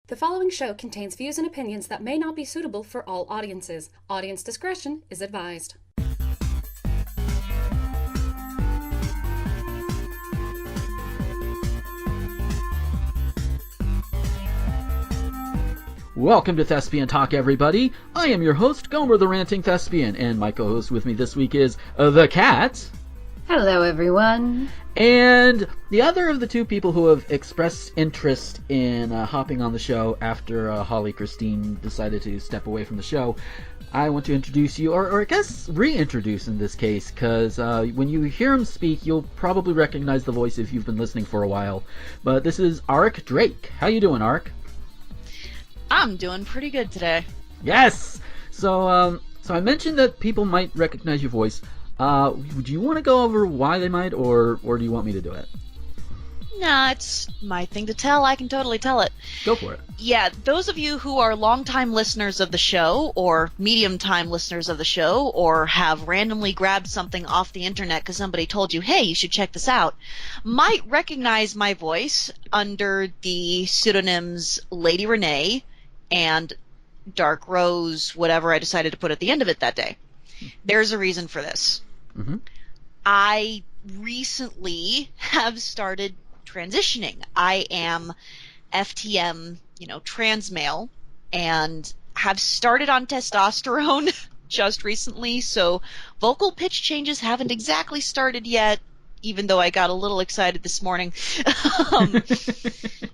The following show contains views and opinions that may not be suitable for all audiences. Audience discretion is advised. Welcome to Thespian Talk, everybody. I am your host, Gomer the Ranting Thespian, and my co-host with me this week is the Cat. Hello, everyone. And the other of the two people who have expressed interest in hopping on the show after Holly Christine decided to step away from the show, I want to introduce you, or I guess reintroduce in this case, because when you hear him speak, you'll probably recognize the voice if you've been listening for a while. But this is Arik Drake. How you doing, Arik? I'm doing pretty good today. Yes! So I mentioned that people might recognize your voice. Do you want to go over why they might, or do you want me to do it? Nah, it's my thing to tell. I can totally tell it. Go for it. Yeah, those of you who are longtime listeners of the show, or medium-time listeners of the show, or have randomly grabbed something off the internet because somebody told you, hey, you should check this out, might recognize my voice under the pseudonyms Lady Renee and Dark Rose, whatever I decided to put at the end of it that day. There's a reason for this. Mm-hmm. I recently have started transitioning. I am FTM, trans male, and have started on testosterone just recently, so vocal pitch changes haven't exactly started yet, even though I got a little excited this morning.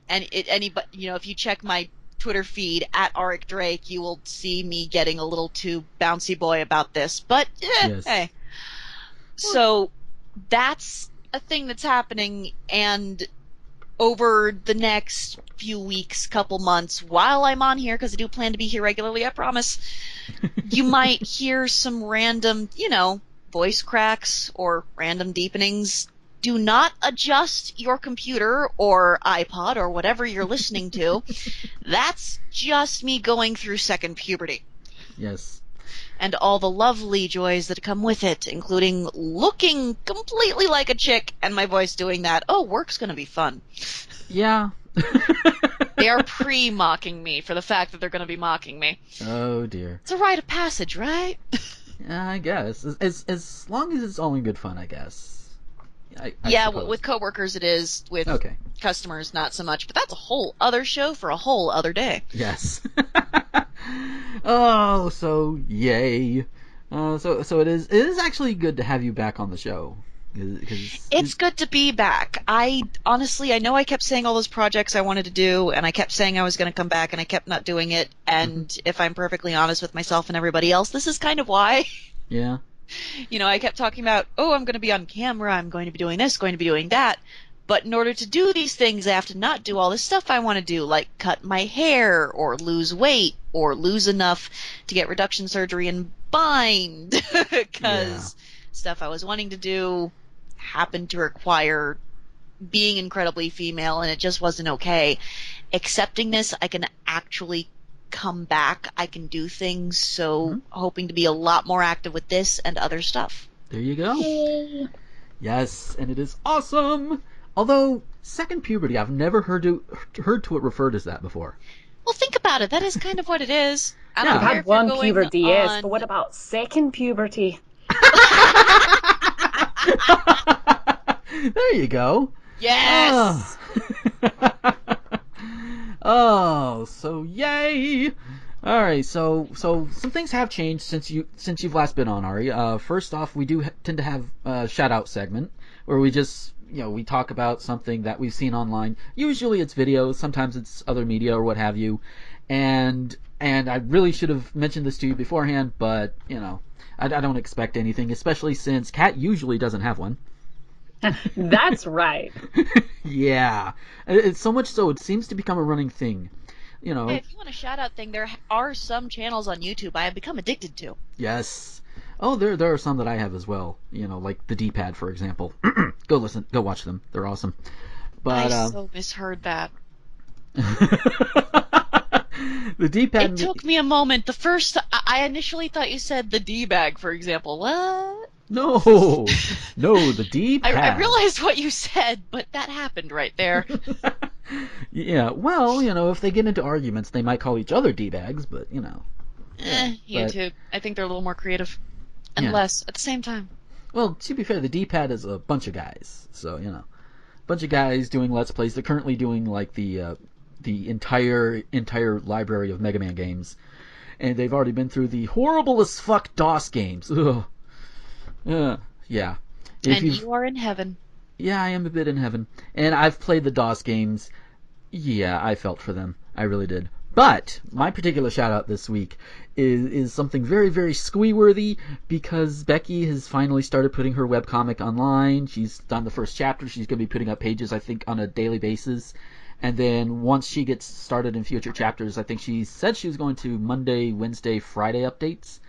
And if you check my Twitter feed at Arik Drake, you will see me getting a little too bouncy boy about this, but yes. Hey. So that's a thing that's happening, and over the next few weeks, couple months, while I'm on here, because I do plan to be here regularly, I promise, you might hear some random, voice cracks or random deepenings. Do not adjust your computer or iPod or whatever you're listening to. That's just me going through second puberty. Yes. And all the lovely joys that come with it, including looking completely like a chick and my voice doing that. Oh, work's going to be fun. Yeah. They are pre-mocking me for the fact that they're going to be mocking me. Oh, dear. It's a rite of passage, right? Yeah, I guess. As long as it's all in good fun, I guess. Yeah, suppose. with coworkers it is. With customers, not so much. But that's a whole other show for a whole other day. Yes. Oh, so yay. So it is actually good to have you back on the show. It's good to be back. I know I kept saying all those projects I wanted to do, and I kept saying I was going to come back, and I kept not doing it. And if I'm perfectly honest with myself and everybody else, this is kind of why. Yeah. I kept talking about, I'm going to be on camera, I'm going to be doing this, going to be doing that. But in order to do these things, I have to not do all this stuff I want to do, like cut my hair, or lose weight, or lose enough to get reduction surgery and bind. Because stuff I was wanting to do happened to require being incredibly female, and it just wasn't okay. Accepting this, I can actually come back. I can do things, so hoping to be a lot more active with this and other stuff. There you go. Yay. Yes, and it is awesome. Although, second puberty, I've never heard to it referred as that before. Well, think about it. That is kind of what it is. I've had one puberty, yes, but what about second puberty? There you go. Yes. Oh, so yay! All right, so some things have changed since you've last been on, Ari. First off, we do tend to have a shout out segment where we just we talk about something that we've seen online. Usually it's videos, sometimes it's other media or what have you. And I really should have mentioned this to you beforehand, but I don't expect anything, especially since Kat usually doesn't have one. That's right. Yeah. It's so much so it seems to become a running thing. Hey, if you want a shout-out thing, there are some channels on YouTube I have become addicted to. Yes. Oh, there are some that I have as well. Like the D-pad, for example. Go watch them. They're awesome. But I so misheard that. The D-pad... It took me a moment. I initially thought you said the D-bag, for example. What? No, the D-pad. I realized what you said, but that happened right there. Yeah, well, if they get into arguments, they might call each other D-bags, but, Yeah, YouTube. I think they're a little more creative. And Yeah. less at the same time. Well, to be fair, the D-pad is a bunch of guys, so, bunch of guys doing Let's Plays. They're currently doing, like, the entire library of Mega Man games. And they've already been through the horrible as fuck DOS games. Ugh. Yeah. You are in heaven. Yeah, I am a bit in heaven. And I've played the DOS games. Yeah, I felt for them. I really did. But my particular shout out this week is something very, very squee-worthy, because Becky has finally started putting her webcomic online. She's done the first chapter. She's going to be putting up pages, I think, on a daily basis. And then once she gets started in future chapters, I think she said she was going to Monday, Wednesday, Friday updates.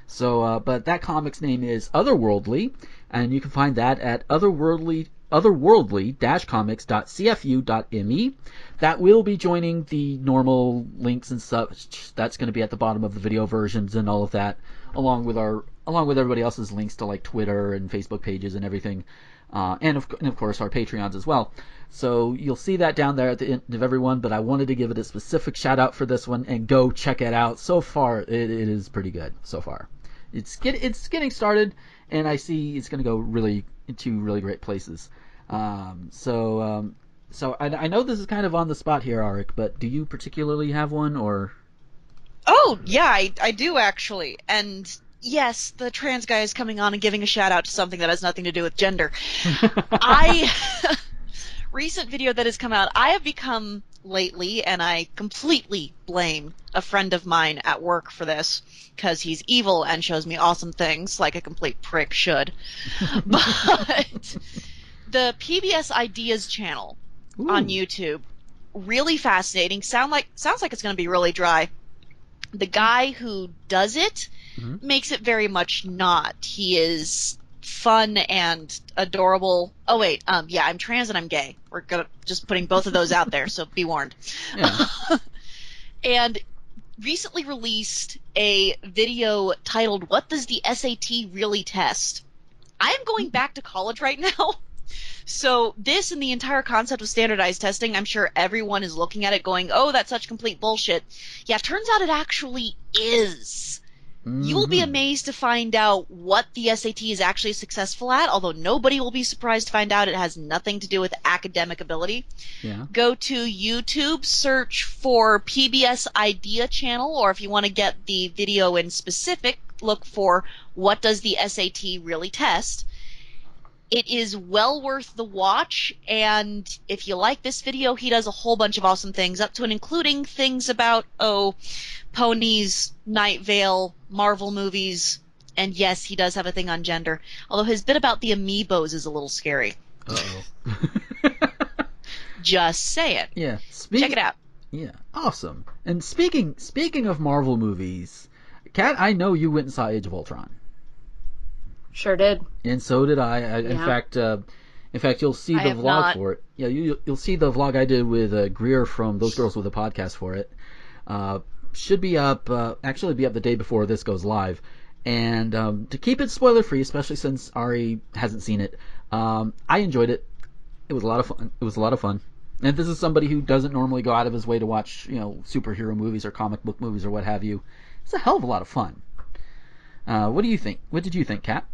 So, but that comic's name is Otherworldly, and you can find that at otherworldly-comics.cfu.me. That will be joining the normal links and such. That's going to be at the bottom of the video versions and all of that, along with everybody else's links to like Twitter and Facebook pages and everything, and of course our Patreons as well. So you'll see that down there at the end of everyone. But I wanted to give it a specific shout out for this one, and go check it out. So far, it is pretty good. So far, it's getting started, and I see it's going to go into really great places. So I know this is kind of on the spot here, Arik, but do you particularly have one, or? Oh, yeah, I do actually. And yes, the trans guy is coming on and giving a shout out to something that has nothing to do with gender. Recent video that has come out, I have become lately, and I completely blame a friend of mine at work for this, because he's evil and shows me awesome things, like a complete prick should. But the PBS Ideas channel on YouTube, really fascinating. Sounds like it's going to be really dry. The guy who does it makes it very much not. He is fun and adorable. Oh wait, yeah, I'm trans and I'm gay. We're just putting both of those out there, so be warned. Yeah. And recently released a video titled "What Does the SAT Really Test?" I am going back to college right now. So this and the entire concept of standardized testing, I'm sure everyone is looking at it going, oh, that's such complete bullshit. Yeah, it turns out it actually is. You will be amazed to find out what the SAT is actually successful at, although nobody will be surprised to find out it has nothing to do with academic ability. Yeah. Go to YouTube, search for PBS Idea Channel, or if you want to get the video in specific, look for What Does the SAT Really Test? It is well worth the watch, and if you like this video, he does a whole bunch of awesome things, up to and including things about, ponies, Night Vale, Marvel movies, and yes, he does have a thing on gender. Although his bit about the amiibos is a little scary. Uh-oh. Just say it. Yeah. Check it out. Yeah, awesome. And speaking of Marvel movies, Kat, I know you went and saw Age of Ultron. Sure did. And so did I. In fact, you'll see the vlog for it. Yeah, you'll see the vlog I did with Greer from Those Girls with a Podcast for it. Should be up, actually be up the day before this goes live. And to keep it spoiler free, especially since Ari hasn't seen it, I enjoyed it. It was a lot of fun. And this is somebody who doesn't normally go out of his way to watch, superhero movies or comic book movies or what have you. It's a hell of a lot of fun. What do you think? What did you think, Kat?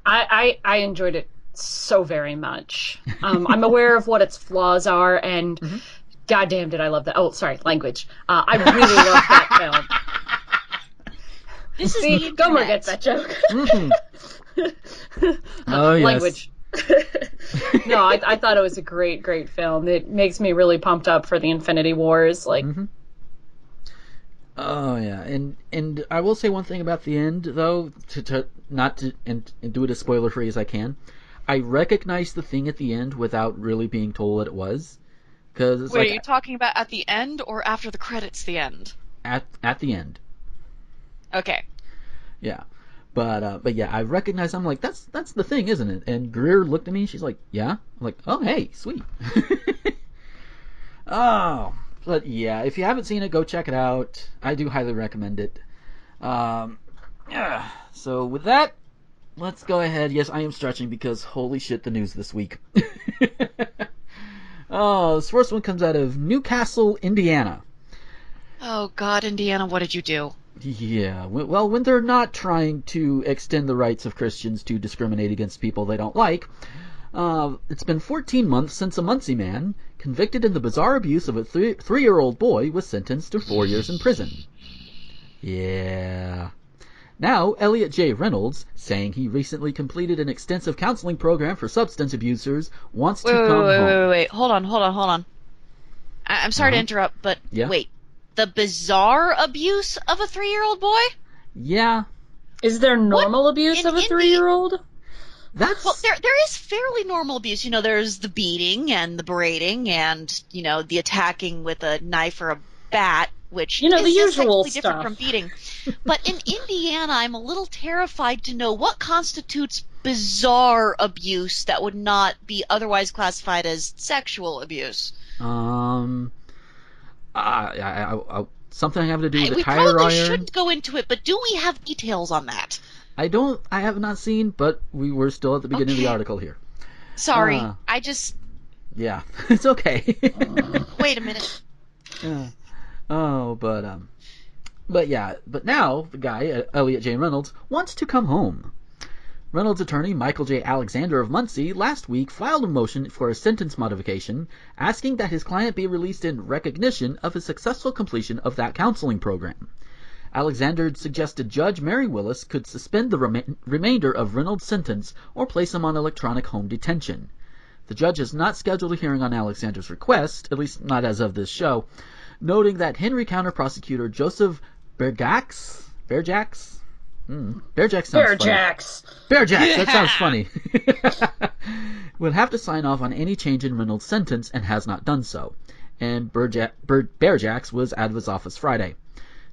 I enjoyed it so very much. I'm aware of what its flaws are, and goddamn did I love that. Oh, sorry, language. I really loved that film. This is See, Gomer gets that joke. Oh, yes. Language. No, I thought it was a great, great film. It makes me really pumped up for the Infinity Wars. Oh yeah, and I will say one thing about the end though, to do it as spoiler free as I can. I recognized the thing at the end without really being told what it was, because Wait, are you talking about at the end or after the credits? The end. At the end. Okay. Yeah, but yeah, I recognized. I'm like, that's the thing, isn't it? And Greer looked at me. She's like, yeah. I'm like, oh hey, sweet. Oh. But yeah, if you haven't seen it, go check it out. I do highly recommend it. Yeah. So with that, let's go ahead. Yes, I am stretching because holy shit, the news this week. Oh, this first one comes out of Newcastle, Indiana. Oh, God, Indiana, what did you do? Yeah, well, when they're not trying to extend the rights of Christians to discriminate against people they don't like, it's been 14 months since a Muncie man, convicted in the bizarre abuse of a three-year-old boy, was sentenced to 4 years in prison. Yeah. Now, Elliot J. Reynolds, saying he recently completed an extensive counseling program for substance abusers, wants to come home. Wait. Hold on. I'm sorry to interrupt, but Yeah? wait. The bizarre abuse of a 3-year-old boy? Yeah. Is there normal abuse of a 3-year-old? Well, there is fairly normal abuse. You know, there's the beating and the berating and, you know, the attacking with a knife or a bat, which the is usual technically stuff. different from beating. But in Indiana, I'm a little terrified to know what constitutes bizarre abuse that would not be otherwise classified as sexual abuse. Something having to do with the We tire probably iron. shouldn't go into it, but do we have details on that? I have not seen, but we were still at the beginning of the article here. Sorry, Yeah, it's okay. Wait a minute. But now the guy, Elliot J. Reynolds, wants to come home. Reynolds' attorney, Michael J. Alexander of Muncie, last week filed a motion for a sentence modification, asking that his client be released in recognition of his successful completion of that counseling program. Alexander suggested Judge Mary Willis could suspend the remainder of Reynolds' sentence or place him on electronic home detention. The judge has not scheduled a hearing on Alexander's request, at least not as of this show, noting that Henry County Prosecutor Joseph Bearjacks that sounds funny. Would have to sign off on any change in Reynolds' sentence and has not done so. And Bearjacks was out of his office Friday.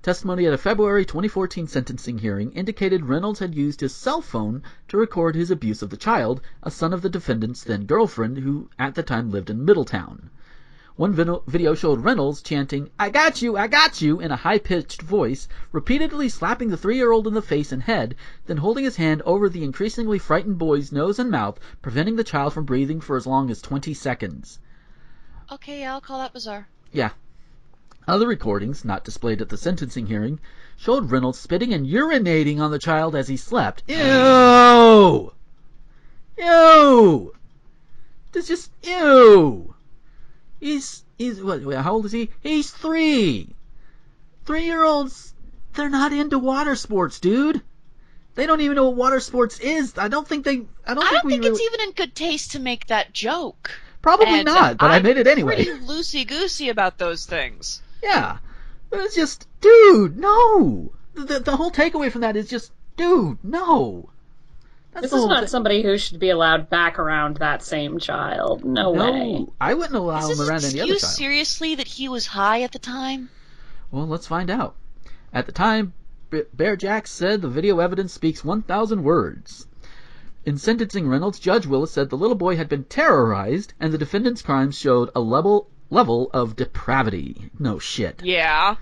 Testimony at a February 2014 sentencing hearing indicated Reynolds had used his cell phone to record his abuse of the child, a son of the defendant's then girlfriend, who at the time lived in Middletown. One video showed Reynolds chanting, I got you," in a high-pitched voice, repeatedly slapping the 3-year-old in the face and head, then holding his hand over the increasingly frightened boy's nose and mouth, preventing the child from breathing for as long as 20 seconds. Okay, I'll call that bizarre. Yeah. Other recordings, not displayed at the sentencing hearing, showed Reynolds spitting and urinating on the child as he slept. Ew! This just, ew! He's how old is he? He's 3. 3-year-olds, they're not into water sports, dude. They don't even know what water sports is. I don't think it's even in good taste to make that joke. Probably not, but I made it anyway. I'm pretty loosey-goosey about those things. Yeah. But it's just, dude, no. The whole takeaway from that is just, dude, no. This is not somebody who should be allowed back around that same child. No way. I wouldn't allow him around any other child. Seriously that he was high at the time? Well, let's find out. At the time, Bearjacks said the video evidence speaks 1,000 words. In sentencing Reynolds, Judge Willis said the little boy had been terrorized and the defendant's crimes showed a level of depravity. No shit. Yeah.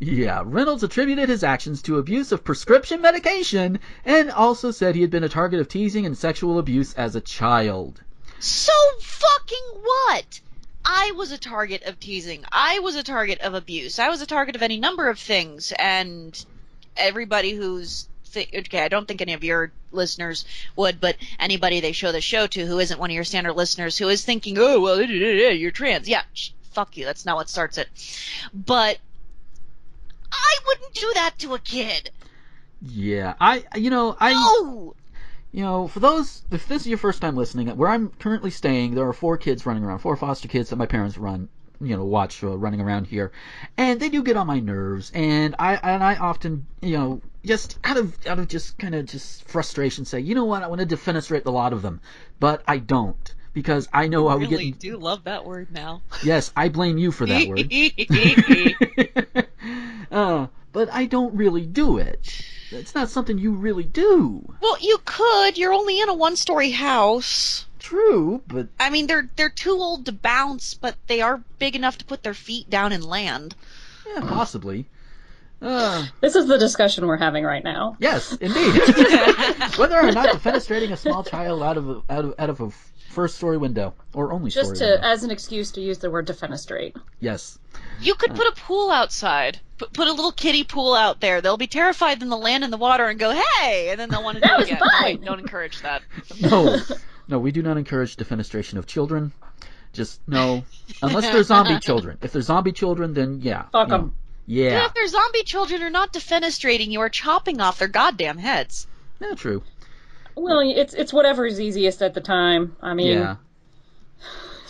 Yeah, Reynolds attributed his actions to abuse of prescription medication and also said he had been a target of teasing and sexual abuse as a child. So fucking what? I was a target of teasing. I was a target of abuse. I was a target of any number of things. And everybody who's... okay, I don't think any of your listeners would, but anybody they show the show to who isn't one of your standard listeners who is thinking, oh, well, you're trans. Yeah, fuck you. That's not what starts it. But... I wouldn't do that to a kid. Yeah, No! For those, if this is your first time listening, where I'm currently staying, there are 4 kids running around, 4 foster kids that my parents watch running around here, and they do get on my nerves, and I often, just out of just kind of just frustration say, you know what, I want to defenestrate the lot of them, but I don't. Because I know I would get... I really do love that word now. Yes, I blame you for that word. But I don't really do it. It's not something you really do. Well, you could. You're only in a 1-story house. True, but... I mean, they're too old to bounce, but they are big enough to put their feet down and land. Yeah, possibly. This is the discussion we're having right now. Yes, indeed. Whether or not defenestrating a small child out of a first-story window or only Just story window. as an excuse to use the word defenestrate. Yes. You could put a pool outside. Put a little kiddie pool out there. They'll be terrified, then they'll land in the water and go, hey! And then they'll want to do it again. fun. Wait, don't encourage that. No, we do not encourage defenestration of children. Just, no. Unless they're zombie children. If they're zombie children, then yeah. Fuck them. Yeah. But if they're zombie children, you're not defenestrating, you are chopping off their goddamn heads. Yeah, true. Well, it's whatever's easiest at the time. I mean, Yeah.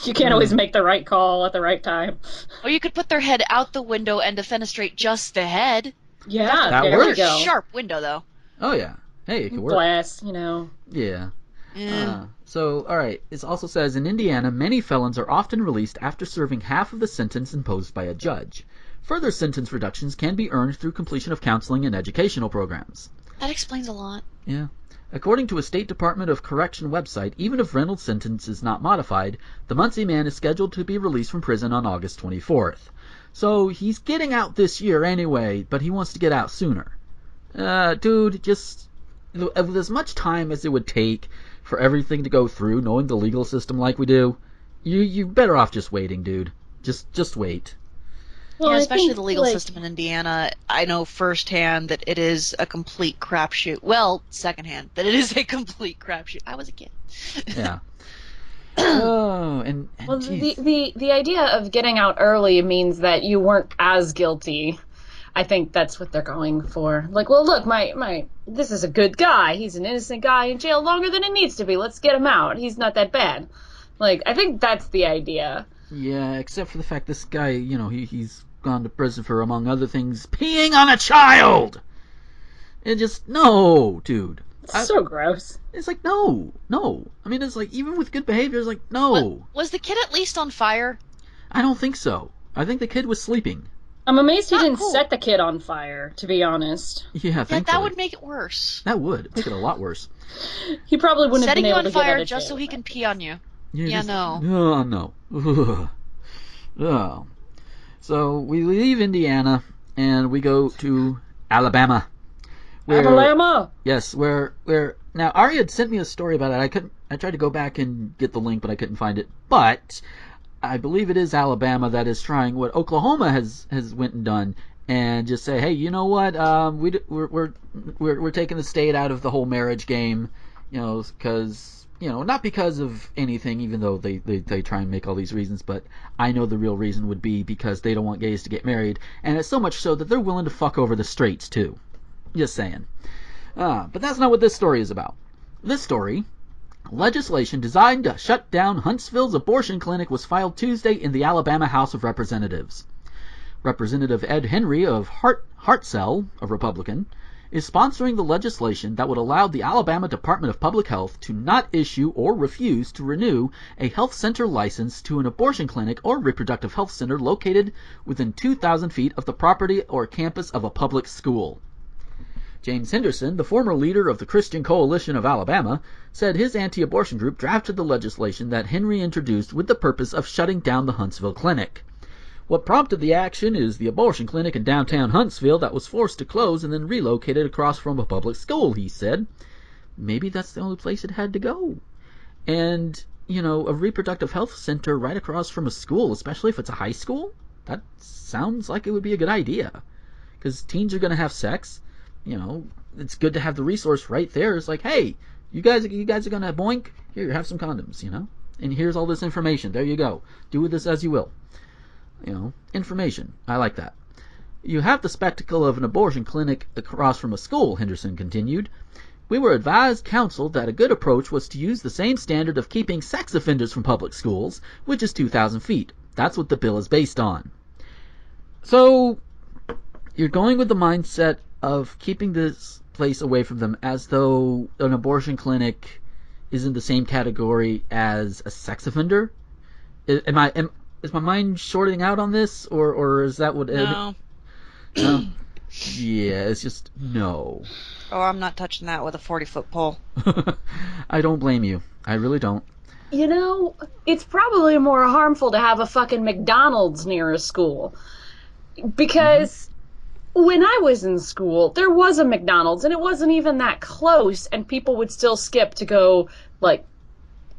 you can't always make the right call at the right time. Or you could put their head out the window and defenestrate just the head. Yeah, That there works. we go. Sharp window, though. Oh, yeah. Hey, it could work. Glass, you know. Yeah. Yeah. So, alright, it also says, in Indiana, many felons are often released after serving half of the sentence imposed by a judge. Further sentence reductions can be earned through completion of counseling and educational programs. That explains a lot. Yeah. According to a State Department of Correction website, even if Reynolds' sentence is not modified, the Muncie man is scheduled to be released from prison on August 24th. So, he's getting out this year anyway, but he wants to get out sooner. Dude, just with as much time as it would take for everything to go through, knowing the legal system like we do, you're better off just waiting, dude. Just wait. Well, Yeah, I especially think, the legal like, system in Indiana. I know firsthand that it is a complete crapshoot. Well, secondhand, that it is a complete crapshoot. I was a kid. Yeah. Oh, and Well, geez. the idea of getting out early means that you weren't as guilty. I think that's what they're going for. Like, well, look, this is a good guy. He's an innocent guy in jail longer than it needs to be. Let's get him out. He's not that bad. Like, I think that's the idea. Yeah, except for the fact this guy, he's gone to prison for, among other things, peeing on a child! And just, no, dude. It's so gross. It's like, no. I mean, it's like, even with good behavior, it's like, no. Was the kid at least on fire? I don't think so. I think the kid was sleeping. I'm amazed he Not didn't cool. set the kid on fire, to be honest. Yeah, Yeah, thankfully. that would make it worse. That would. Make it a lot worse. He probably wouldn't Setting you have been able on to get out fire of just jail. so he can pee on you. Yeah, no. Oh, no. Ugh. Oh. So, we leave Indiana, and we go to Alabama. Alabama! Yes, where now Ari had sent me a story about it. I tried to go back and get the link, but I couldn't find it. But I believe it is Alabama that is trying what Oklahoma has went and done, and just say, hey, you know what? We're taking the state out of the whole marriage game, because not because of anything, even though they try and make all these reasons, but I know the real reason would be because they don't want gays to get married, and it's so much so that they're willing to fuck over the straights too. Just saying. But that's not what this story is about. This story, legislation designed to shut down Huntsville's abortion clinic, was filed Tuesday in the Alabama House of Representatives. Representative Ed Henry of Hartzell, a Republican, is sponsoring the legislation that would allow the Alabama Department of Public Health to not issue or refuse to renew a health center license to an abortion clinic or reproductive health center located within 2,000 feet of the property or campus of a public school. James Henderson, the former leader of the Christian Coalition of Alabama, said his anti-abortion group drafted the legislation that Henry introduced with the purpose of shutting down the Huntsville clinic. What prompted the action is the abortion clinic in downtown Huntsville that was forced to close and then relocated across from a public school, he said. Maybe that's the only place it had to go. And, a reproductive health center right across from a school, especially if it's a high school, that sounds like it would be a good idea. Because teens are going to have sex. It's good to have the resource right there. It's like, hey, you guys are going to boink? Here, have some condoms, And here's all this information. There you go. Do with this as you will. Information. I like that. You have the spectacle of an abortion clinic across from a school, Henderson continued. We were advised counsel that a good approach was to use the same standard of keeping sex offenders from public schools, which is 2,000 feet. That's what the bill is based on. So, you're going with the mindset of keeping this place away from them as though an abortion clinic is in the same category as a sex offender? Is my mind shorting out on this, or is that what? No. No. Yeah, it's just no. Oh, I'm not touching that with a 40-foot pole. I don't blame you. I really don't. It's probably more harmful to have a fucking McDonald's near a school. Because when I was in school, there was a McDonald's, and it wasn't even that close, and people would still skip to go, like,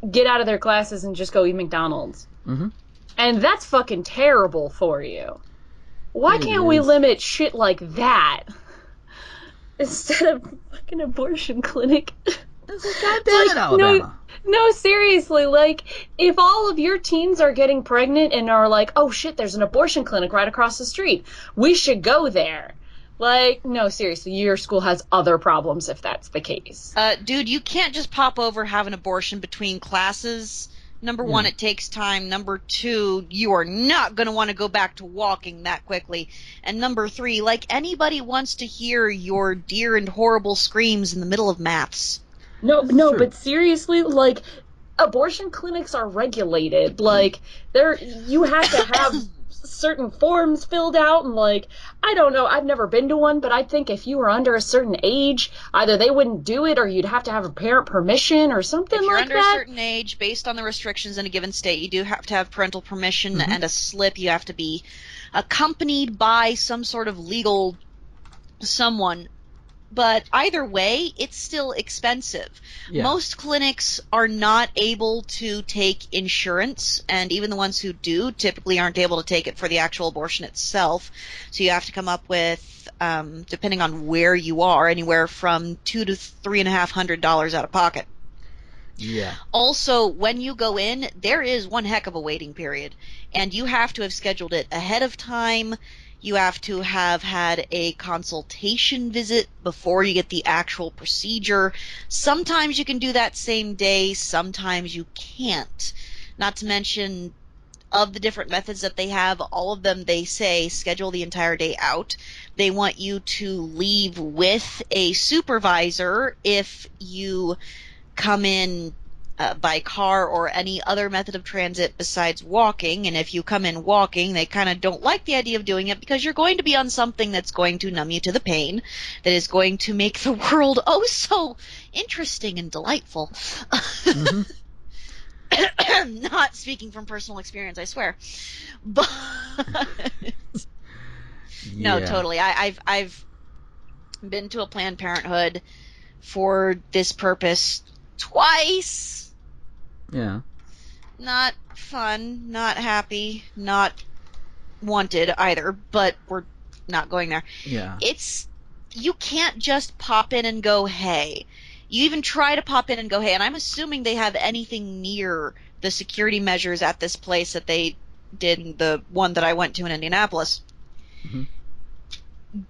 get out of their classes and just go eat McDonald's. Mm-hmm. And that's fucking terrible for you. Why can't we limit shit like that instead of fucking abortion clinic? God damn it, Alabama. No, seriously, like, if all of your teens are getting pregnant and are like, oh shit, there's an abortion clinic right across the street, we should go there. Like, no, seriously, your school has other problems if that's the case. Dude, you can't just pop over, have an abortion between classes. Number one, it takes time. Number two, you are not going to want to go back to walking that quickly. And number three, like, anybody wants to hear your dear and horrible screams in the middle of maths. No, but seriously, like, abortion clinics are regulated. Like, you have to have certain forms filled out, and, like, I don't know, I've never been to one, but I think if you were under a certain age, either they wouldn't do it, or you'd have to have a parent permission, or something like that. If you're under a certain age, based on the restrictions in a given state, you do have to have parental permission and a slip. You have to be accompanied by some sort of legal someone. But either way, it's still expensive. Yeah. Most clinics are not able to take insurance, and even the ones who do typically aren't able to take it for the actual abortion itself. So you have to come up with, depending on where you are, anywhere from $200 to $350 out of pocket. Yeah. Also, when you go in, there is one heck of a waiting period, and you have to have scheduled it ahead of time. You have to have had a consultation visit before you get the actual procedure. Sometimes you can do that same day, sometimes you can't. Not to mention, of the different methods that they have, all of them, they say, schedule the entire day out. They want you to leave with a supervisor if you come in by car or any other method of transit besides walking, and if you come in walking, they kind of don't like the idea of doing it because you're going to be on something that's going to numb you to the pain, that is going to make the world oh so interesting and delightful. Mm-hmm. Not speaking from personal experience, I swear. But no, totally. I've been to a Planned Parenthood for this purpose twice. Yeah. Not fun, not happy, not wanted either, but we're not going there. Yeah. You can't just pop in and go, hey. You even try to pop in and go, hey, and I'm assuming they have anything near the security measures at this place that they did in the one that I went to in Indianapolis. Mm-hmm.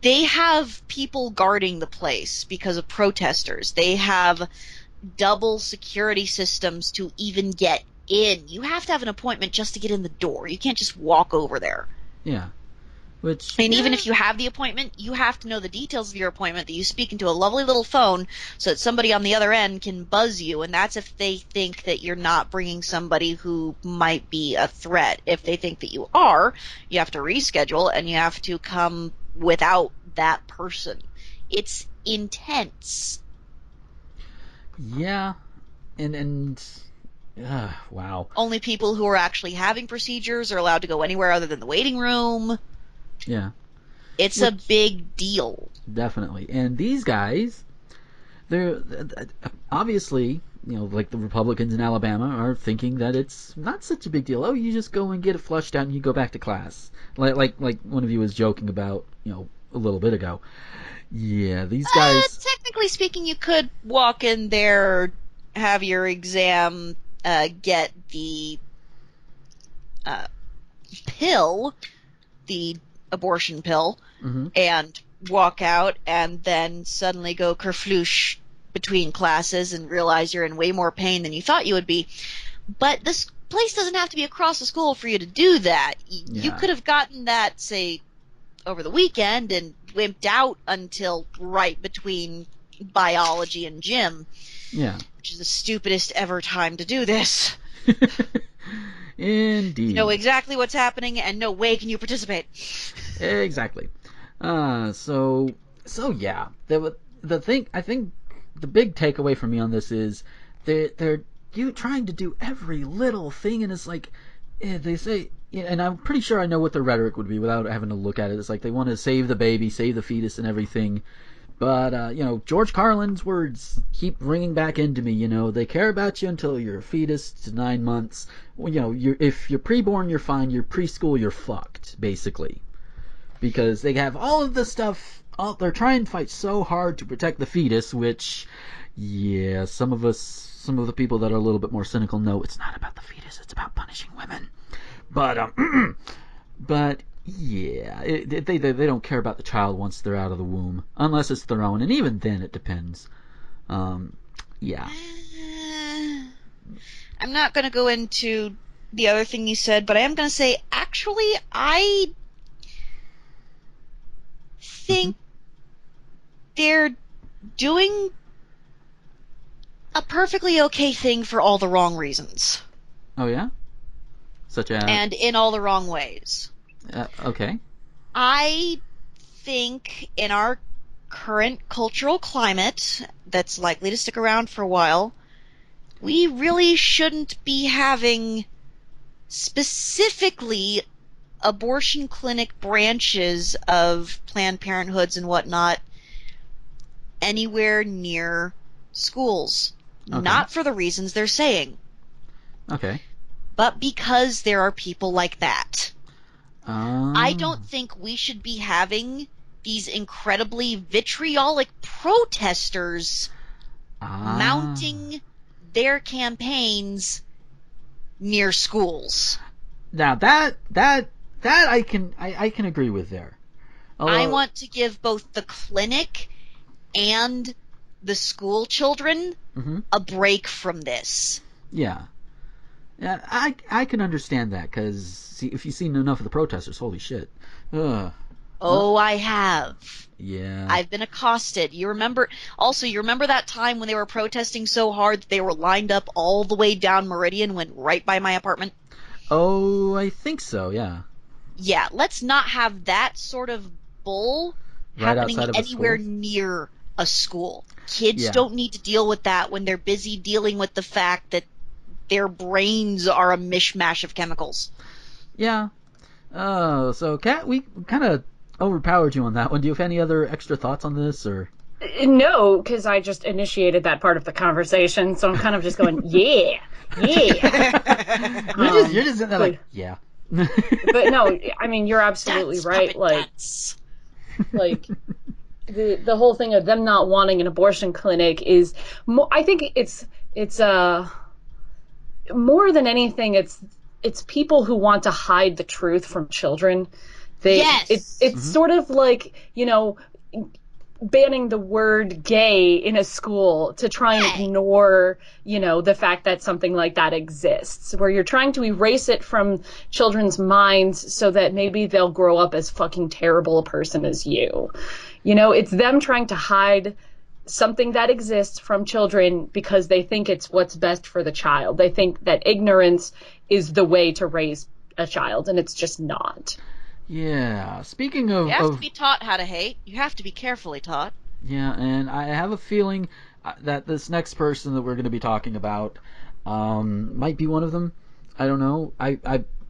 They have people guarding the place because of protesters. They have double security systems to even get in. You have to have an appointment just to get in the door. You can't just walk over there. Yeah. Even if you have the appointment, you have to know the details of your appointment, that you speak into a lovely little phone so that somebody on the other end can buzz you, and that's if they think that you're not bringing somebody who might be a threat. If they think that you are, you have to reschedule, and you have to come without that person. It's intense. Yeah, and wow. Only people who are actually having procedures are allowed to go anywhere other than the waiting room. Yeah. It's a big deal. Definitely. And these guys, they're obviously, like the Republicans in Alabama are thinking that it's not such a big deal. Oh, you just go and get it flushed out and you go back to class. Like one of you was joking about, a little bit ago. Yeah, these guys... technically speaking, you could walk in there, have your exam, get the pill, the abortion pill, and walk out, and then suddenly go kerfloosh between classes and realize you're in way more pain than you thought you would be. But this place doesn't have to be across the school for you to do that. Yeah. You could have gotten that, say, over the weekend and wimped out until right between biology and gym. Yeah. Which is the stupidest ever time to do this. Indeed. You know exactly what's happening, and no way can you participate. Exactly. So yeah. The thing, I think, the big takeaway for me on this is they're trying to do every little thing, and it's like they say yeah, and I'm pretty sure I know what the rhetoric would be without having to look at it. It's like they want to save the baby, save the fetus, and everything. But George Carlin's words keep ringing back into me. They care about you until you're a fetus to 9 months. Well, if you're preborn, you're fine. You're preschool, you're fucked, basically, because they have all of this stuff. They're trying to fight so hard to protect the fetus, which, yeah, some of the people that are a little bit more cynical know it's not about the fetus. It's about punishing women. But yeah, they don't care about the child once they're out of the womb, unless it's their own, and even then it depends. Yeah. I'm not going to go into the other thing you said, but I am going to say, actually, I think they're doing a perfectly okay thing for all the wrong reasons. Oh, yeah? Such as? And in all the wrong ways. Okay. I think in our current cultural climate that's likely to stick around for a while, we really shouldn't be having specifically abortion clinic branches of Planned Parenthoods and whatnot anywhere near schools. Okay. Not for the reasons they're saying. Okay. But because there are people like that. Oh. I don't think we should be having these incredibly vitriolic protesters mounting their campaigns near schools. Now that I can agree with there. Although, I want to give both the clinic and the school children a break from this. Yeah. Yeah, I can understand that, because if you've seen enough of the protesters, holy shit. Ugh. Oh, I have. Yeah. I've been accosted. You remember that time when they were protesting so hard that they were lined up all the way down Meridian, went right by my apartment? Oh, I think so, yeah. Yeah, let's not have that sort of bull Right happening outside of a anywhere school? near a school. Kids Yeah. don't need to deal with that when they're busy dealing with the fact that their brains are a mishmash of chemicals. Yeah. Oh, so Kat, we kind of overpowered you on that one. Do you have any other extra thoughts on this, or? No, because I just initiated that part of the conversation, so I'm kind of just going, yeah. You're just sitting there like, yeah. But no, I mean, you're absolutely Dance, right. puppet Like, dance. like the whole thing of them not wanting an abortion clinic is more, I think it's more than anything, it's people who want to hide the truth from children. Yes. It's sort of like, banning the word gay in a school to try and ignore, the fact that something like that exists, where you're trying to erase it from children's minds so that maybe they'll grow up as fucking terrible a person as you. It's them trying to hide something that exists from children because they think it's what's best for the child. They think that ignorance is the way to raise a child, and it's just not. Yeah. Speaking of... You have to be taught how to hate. You have to be carefully taught. Yeah, and I have a feeling that this next person that we're going to be talking about might be one of them. I don't know.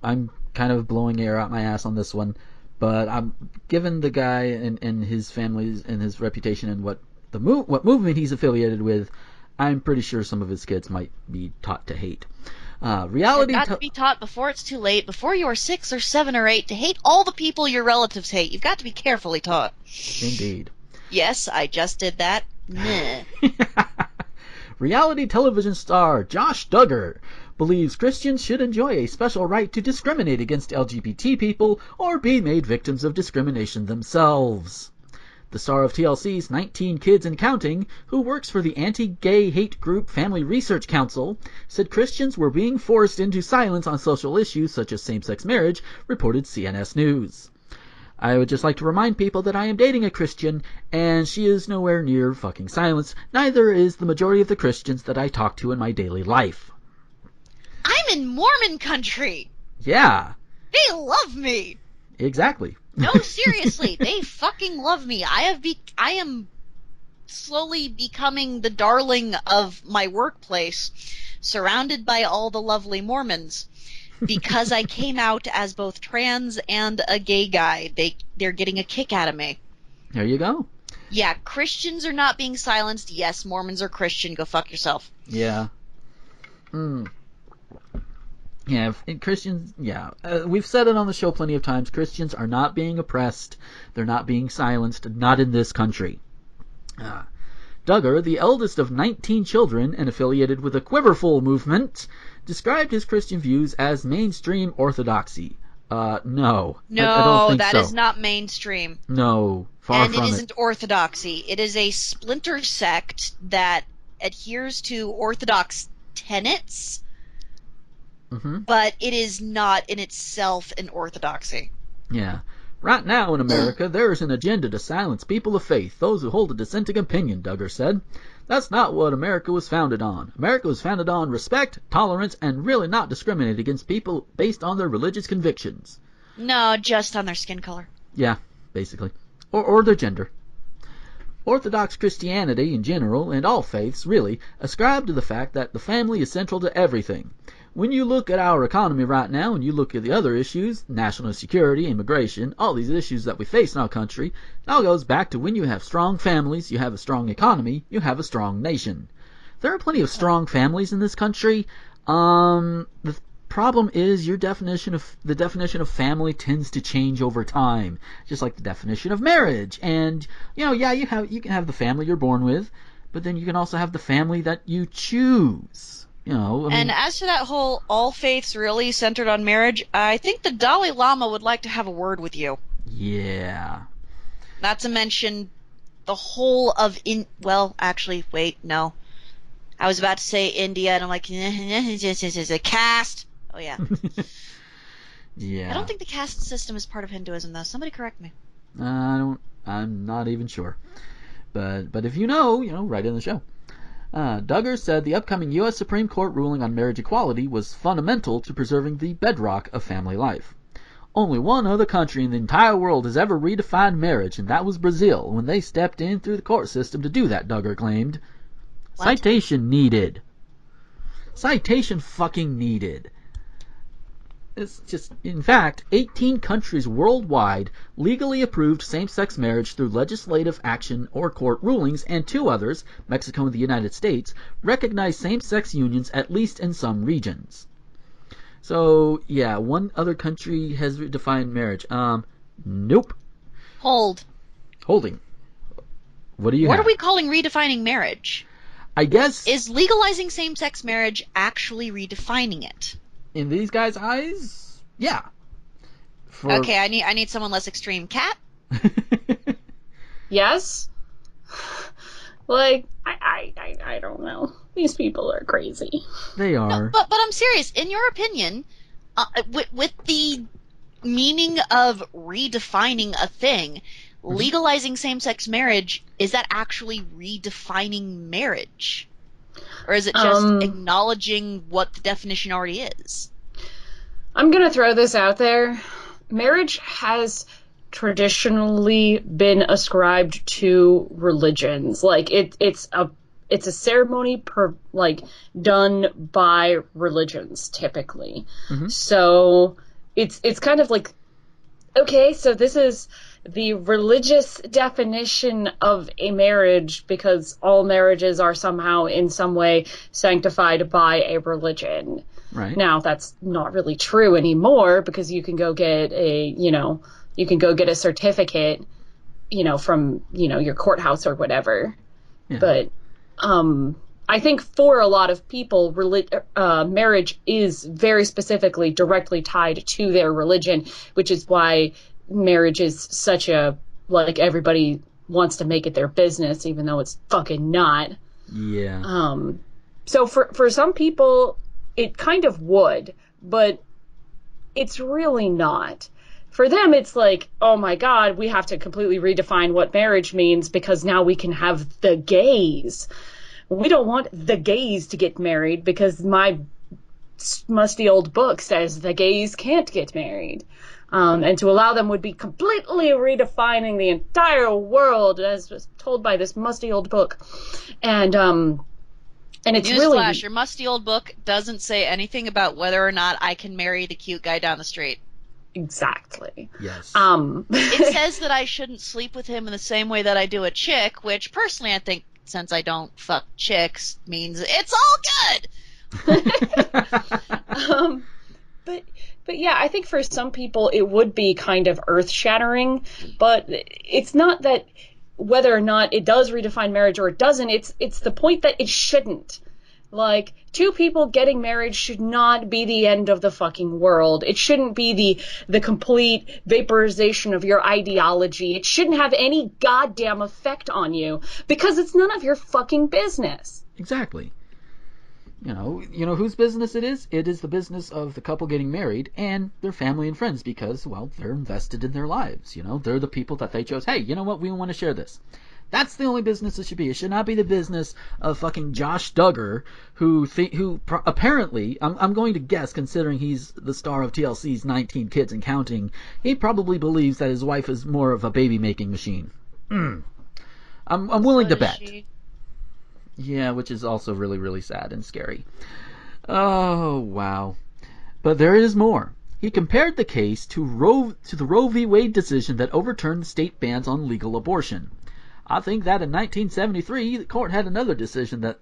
I'm kind of blowing air out my ass on this one, but I'm given the guy and his family and his reputation and what movement he's affiliated with, I'm pretty sure some of his kids might be taught to hate. Reality You've got to be taught before it's too late, before you are 6 or 7 or 8, to hate all the people your relatives hate. You've got to be carefully taught. Indeed. Yes, I just did that. Meh. Reality television star Josh Duggar believes Christians should enjoy a special right to discriminate against LGBT people or be made victims of discrimination themselves. The star of TLC's 19 Kids and Counting, who works for the anti-gay hate group Family Research Council, said Christians were being forced into silence on social issues such as same-sex marriage, reported CNS News. I would just like to remind people that I am dating a Christian, and she is nowhere near fucking silence. Neither is the majority of the Christians that I talk to in my daily life. I'm in Mormon country! Yeah. They love me! Exactly. No, seriously, they fucking love me. I am slowly becoming the darling of my workplace, surrounded by all the lovely Mormons. because I came out as both trans and a gay guy. They're getting a kick out of me. There you go. Yeah, Christians are not being silenced. Yes, Mormons are Christian. Go fuck yourself. Yeah. Yeah, Christians, yeah. We've said it on the show plenty of times. Christians are not being oppressed. They're not being silenced. Not in this country. Duggar, the eldest of 19 children and affiliated with the Quiverful movement, described his Christian views as mainstream orthodoxy. No. No, I don't think that so. is not mainstream. No, far and from it. And it isn't orthodoxy. It is a splinter sect that adheres to orthodox tenets, but it is not in itself an orthodoxy. Yeah. Right now in America, there is an agenda to silence people of faith, those who hold a dissenting opinion, Duggar said. That's not what America was founded on. America was founded on respect, tolerance, and really not discriminate against people based on their religious convictions. No, just on their skin color. Yeah, basically. Or their gender. Orthodox Christianity in general, and all faiths really, ascribe to the fact that the family is central to everything. When you look at our economy right now, and you look at the other issues, national security, immigration, all these issues that we face in our country, it all goes back to when you have strong families, you have a strong economy, you have a strong nation. There are plenty of strong families in this country. The problem is the definition of family tends to change over time, just like the definition of marriage. And you can have the family you're born with, but then you can also have the family that you choose. And as to that whole all faiths really centered on marriage, I think the Dalai Lama would like to have a word with you. Yeah. Not to mention the whole of actually, wait, no. I was about to say India, and I'm like, it's a caste. Oh, yeah. Yeah. I don't think the caste system is part of Hinduism, though. Somebody correct me. I'm not even sure. But if you know, write in the show. Duggar said the upcoming U.S. Supreme Court ruling on marriage equality was fundamental to preserving the bedrock of family life. Only one other country in the entire world has ever redefined marriage, and that was Brazil, when they stepped in through the court system to do that, Duggar claimed. What? Citation needed. Citation fucking needed. It's just, in fact, 18 countries worldwide legally approved same-sex marriage through legislative action or court rulings, and 2 others, Mexico and the United States, recognize same-sex unions at least in some regions. So, yeah, one other country has defined marriage. Nope. Holding. What do you have? What are we calling redefining marriage? I guess... Is legalizing same-sex marriage actually redefining it? In these guys' eyes, yeah. Okay, I need someone less extreme. Cat? Yes? Like, I don't know. These people are crazy. They are. No, but I'm serious. In your opinion, with the meaning of redefining a thing, legalizing same-sex marriage, is that actually redefining marriage? Or is it just acknowledging what the definition already is? I'm going to throw this out there. Marriage has traditionally been ascribed to religions. Like, it's a ceremony done by religions, typically. Mm-hmm. So it's kind of like, okay, so this is the religious definition of a marriage because all marriages are somehow in some way sanctified by a religion. Right. Now, that's not really true anymore because you can go get a certificate, from, your courthouse or whatever. Yeah. But I think for a lot of people, marriage is very specifically directly tied to their religion, which is why marriage is such everybody wants to make it their business, even though it's fucking not. Yeah. So for some people, it kind of would, but it's really not. For them, it's like, oh my God, we have to completely redefine what marriage means because now we can have the gays. We don't want the gays to get married because my musty old book says the gays can't get married. And to allow them would be completely redefining the entire world, as was told by this musty old book. And And it's Newsflash, your musty old book doesn't say anything about whether or not I can marry the cute guy down the street. Exactly. Yes. It says that I shouldn't sleep with him in the same way that I do a chick, which personally I think, since I don't fuck chicks, means it's all good. But yeah, I think for some people it would be kind of earth-shattering, but it's not that whether or not it does redefine marriage or it doesn't, it's the point that it shouldn't. Like, two people getting married should not be the end of the fucking world. It shouldn't be the complete vaporization of your ideology. It shouldn't have any goddamn effect on you, because it's none of your fucking business. Exactly. You know whose business it is? It is the business of the couple getting married and their family and friends, because, well, they're invested in their lives. They're the people that they chose. Hey, you know what? We want to share this. That's the only business it should be. It should not be the business of fucking Josh Duggar, who apparently, I'm going to guess, considering he's the star of TLC's 19 Kids and Counting, he probably believes that his wife is more of a baby-making machine. I'm willing to bet. Yeah, which is also really, really sad and scary. Oh, wow. But there is more. He compared the case to the Roe v. Wade decision that overturned the state bans on legal abortion. I think that in 1973, the court had another decision that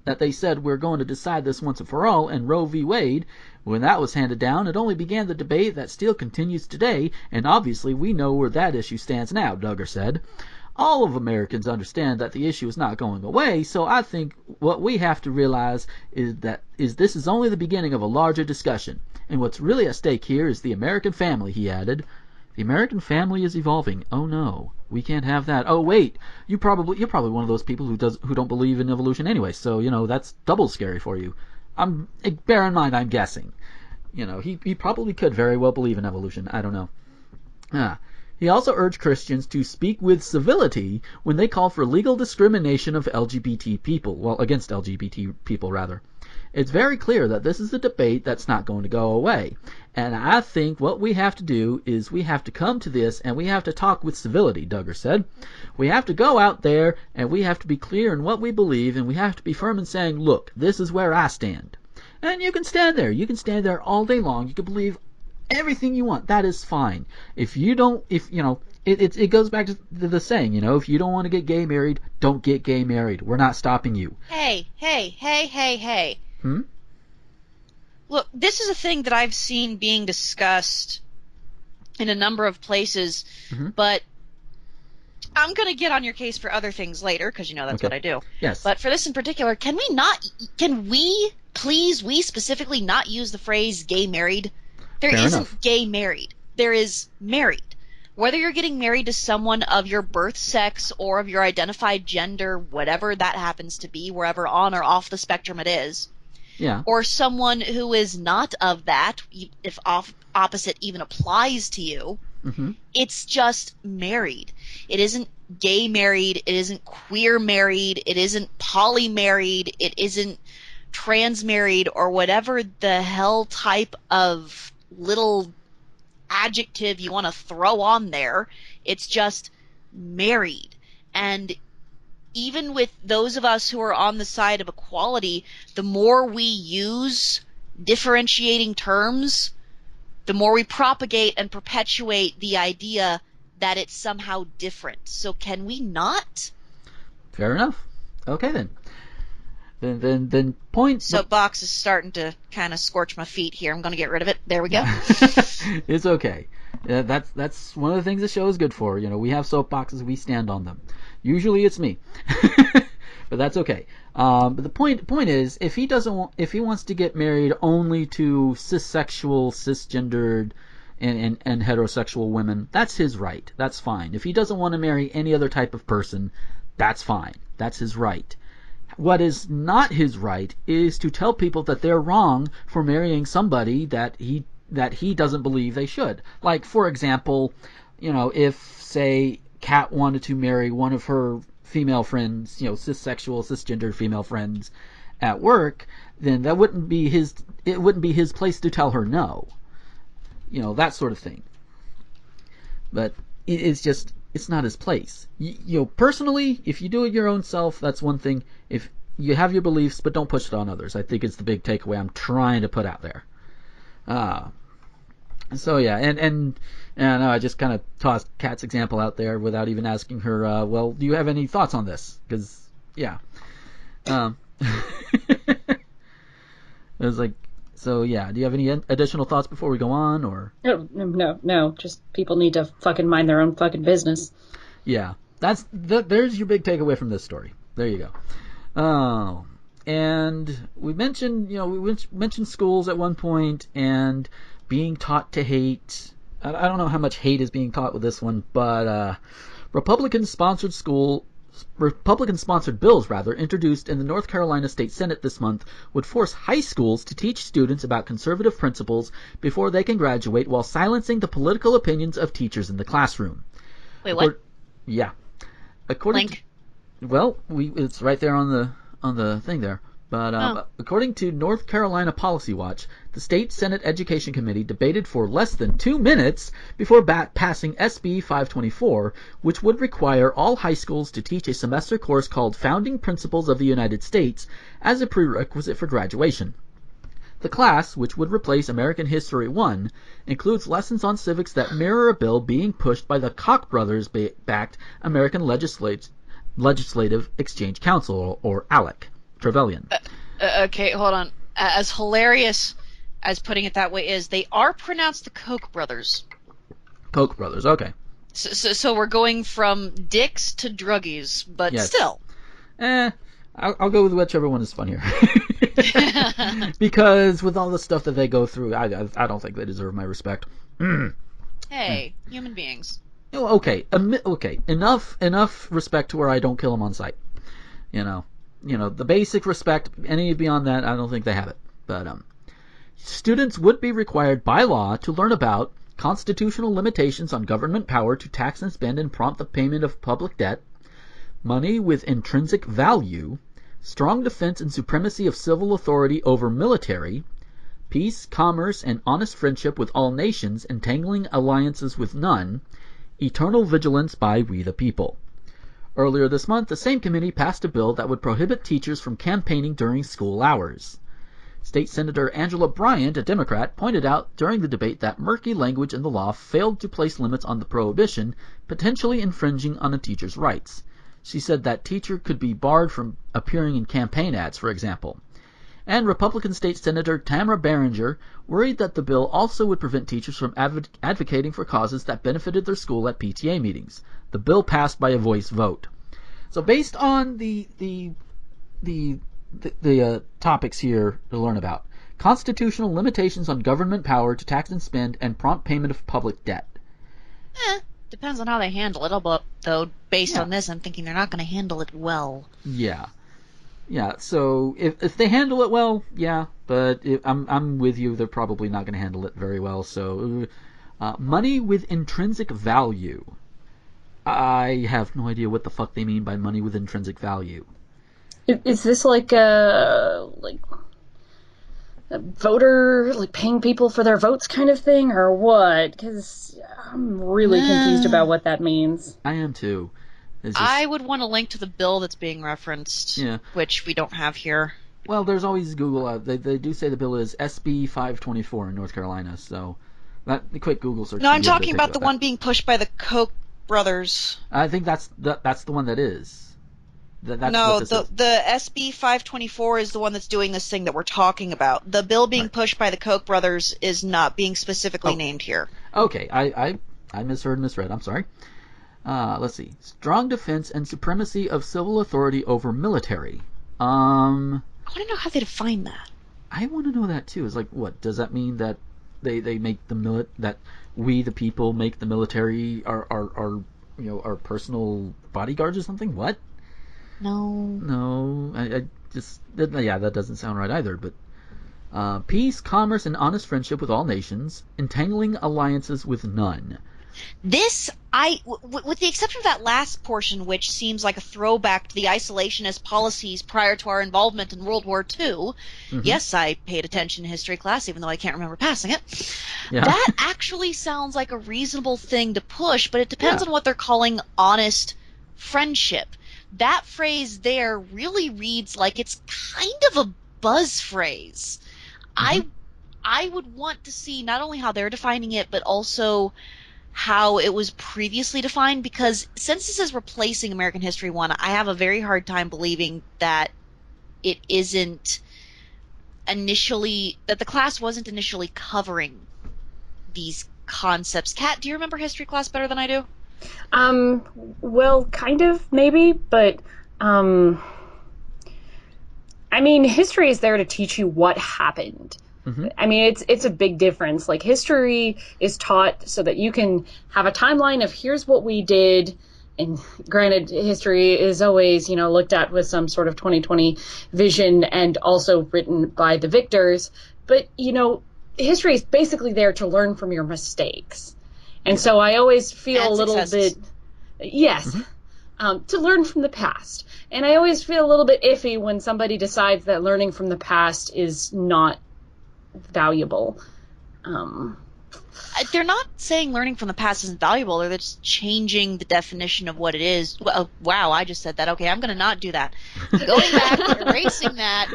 they said we're going to decide this once and for all, and Roe v. Wade, when that was handed down, it only began the debate that still continues today, and obviously we know where that issue stands now, Duggar said. All of Americans understand that the issue is not going away, so I think what we have to realize is this is only the beginning of a larger discussion. And what's really at stake here is the American family, he added. The American family is evolving. Oh no, we can't have that. Oh wait, you're probably one of those people who don't believe in evolution anyway, so that's double scary for you. Bear in mind I'm guessing. He probably could very well believe in evolution. I don't know. He also urged Christians to speak with civility when they called for legal discrimination of LGBT people. Well, against LGBT people, rather. It's very clear that this is a debate that's not going to go away. And I think what we have to do is we have to come to this and we have to talk with civility, Duggar said. We have to go out there and we have to be clear in what we believe, and we have to be firm in saying, look, this is where I stand. And you can stand there. You can stand there all day long. You can believe everything you want. That is fine. It goes back to the saying, if you don't want to get gay married, don't get gay married. We're not stopping you. Hey. Look, this is a thing that I've seen being discussed in a number of places, but I'm going to get on your case for other things later, because that's what I do. Yes. But for this in particular, can we specifically not use the phrase gay married? There isn't gay married. There is married. Whether you're getting married to someone of your birth sex or of your identified gender, whatever that happens to be, wherever on or off the spectrum it is, or someone who is not of that, if opposite even applies to you, it's just married. It isn't gay married. It isn't queer married. It isn't poly married. It isn't trans married, or whatever the hell type of little adjective you want to throw on there. It's just married. And even with those of us who are on the side of equality, the more we use differentiating terms, the more we propagate and perpetuate the idea that it's somehow different. So can we not? Fair enough. Okay then. Then point. Soapbox is starting to kind of scorch my feet here. I'm going to get rid of it. There we go. It's okay. That's one of the things the show is good for. We have soapboxes. We stand on them. Usually it's me, but that's okay. But the point is, if he wants to get married only to cis-sexual, cisgendered, and heterosexual women, that's his right. That's fine. If he doesn't want to marry any other type of person, that's fine. That's his right. What is not his right is to tell people that they're wrong for marrying somebody that he doesn't believe they should. Like, for example, if, say, Kat wanted to marry one of her female friends, cis-sexual, cisgender female friends at work, then it wouldn't be his place to tell her no. That sort of thing. But it's not his place. Personally, if you do it your own self, that's one thing. If you have your beliefs, but don't push it on others. I think it's the big takeaway I'm trying to put out there. So yeah, and I just kind of tossed Kat's example out there without even asking her. Well, do you have any thoughts on this? Because yeah, it was like, so yeah. Do you have any additional thoughts before we go on, or? No. Just people need to fucking mind their own fucking business. Yeah, there's your big takeaway from this story. There you go. Oh, and we mentioned, we mentioned schools at one point and being taught to hate. I don't know how much hate is being taught with this one, but Republican-sponsored bills introduced in the North Carolina State Senate this month would force high schools to teach students about conservative principles before they can graduate, while silencing the political opinions of teachers in the classroom. Wait, what? Yeah. According Link. it's right there on the thing there. But according to North Carolina Policy Watch, the State Senate Education Committee debated for less than 2 minutes before passing SB 524, which would require all high schools to teach a semester course called Founding Principles of the United States as a prerequisite for graduation. The class, which would replace American History 1, includes lessons on civics that mirror a bill being pushed by the Koch brothers-backed American Legislative Exchange Council, or ALEC. Trevelyan. Okay, hold on. As hilarious as putting it that way is, they are pronounced the Koch brothers. Koch brothers, okay. So we're going from dicks to druggies, but yes. Still. I'll go with whichever one is funnier. Because with all the stuff that they go through, I don't think they deserve my respect. Hey, human beings. Okay, enough respect to where I don't kill them on sight. The basic respect, any beyond that, I don't think they have it. But students would be required by law to learn about constitutional limitations on government power to tax and spend and prompt the payment of public debt, money with intrinsic value, strong defense and supremacy of civil authority over military, peace, commerce, and honest friendship with all nations, entangling alliances with none, eternal vigilance by we the people. Earlier this month, the same committee passed a bill that would prohibit teachers from campaigning during school hours. State Senator Angela Bryant, a Democrat, pointed out during the debate that murky language in the law failed to place limits on the prohibition, potentially infringing on a teacher's rights. She said that teacher could be barred from appearing in campaign ads, for example. And Republican State Senator Tamara Barringer worried that the bill also would prevent teachers from advocating for causes that benefited their school at PTA meetings. The bill passed by a voice vote. So based on the topics here to learn about, constitutional limitations on government power to tax and spend, and prompt payment of public debt. Depends on how they handle it. Though, based on this, I'm thinking they're not going to handle it well. Yeah. So if they handle it well, yeah. But I'm with you. They're probably not going to handle it very well. So, money with intrinsic value. I have no idea what the fuck they mean by money with intrinsic value. Is this like a voter, like paying people for their votes kind of thing, or what? Because I'm really confused about what that means. I am too. I would want a link to the bill that's being referenced, which we don't have here. Well, there's always Google. They do say the bill is SB 524 in North Carolina, so that quick Google search. No, I'm talking about the one being pushed by the Koch brothers. I think that's the one that is. That's the SB 524 is the one that's doing this thing that we're talking about. The bill being pushed by the Koch brothers is not being specifically named here. Okay, I misread. I'm sorry. Let's see. Strong defense and supremacy of civil authority over military. I want to know how they define that. I want to know that too. It's like, what does that mean? That they make that we the people make the military our personal bodyguards or something? What? No. I just that doesn't sound right either. But peace, commerce, and honest friendship with all nations, entangling alliances with none. This, with the exception of that last portion, which seems like a throwback to the isolationist policies prior to our involvement in World War II, yes, I paid attention in history class, even though I can't remember passing it. Yeah. That actually sounds like a reasonable thing to push, but it depends on what they're calling honest friendship. that phrase there really reads like it's kind of a buzz phrase. Mm-hmm. I would want to see not only how they're defining it, but also how it was previously defined, because since this is replacing American History 1, I have a very hard time believing that it isn't initially, that the class wasn't initially covering these concepts. Kat, do you remember history class better than I do? Well, kind of, maybe, but, I mean, history is there to teach you what happened. Mm-hmm. I mean, it's a big difference. Like, history is taught so that you can have a timeline of here's what we did. And granted, history is always, looked at with some sort of 2020 vision and also written by the victors. But, history is basically there to learn from your mistakes. And so I always feel And a little successes. bit, yes, to learn from the past. And I always feel a little bit iffy when somebody decides that learning from the past is not valuable. They're not saying learning from the past isn't valuable. They're just changing the definition of what it is. Well, wow, I just said that. Okay, I'm going to not do that. Going back, erasing that.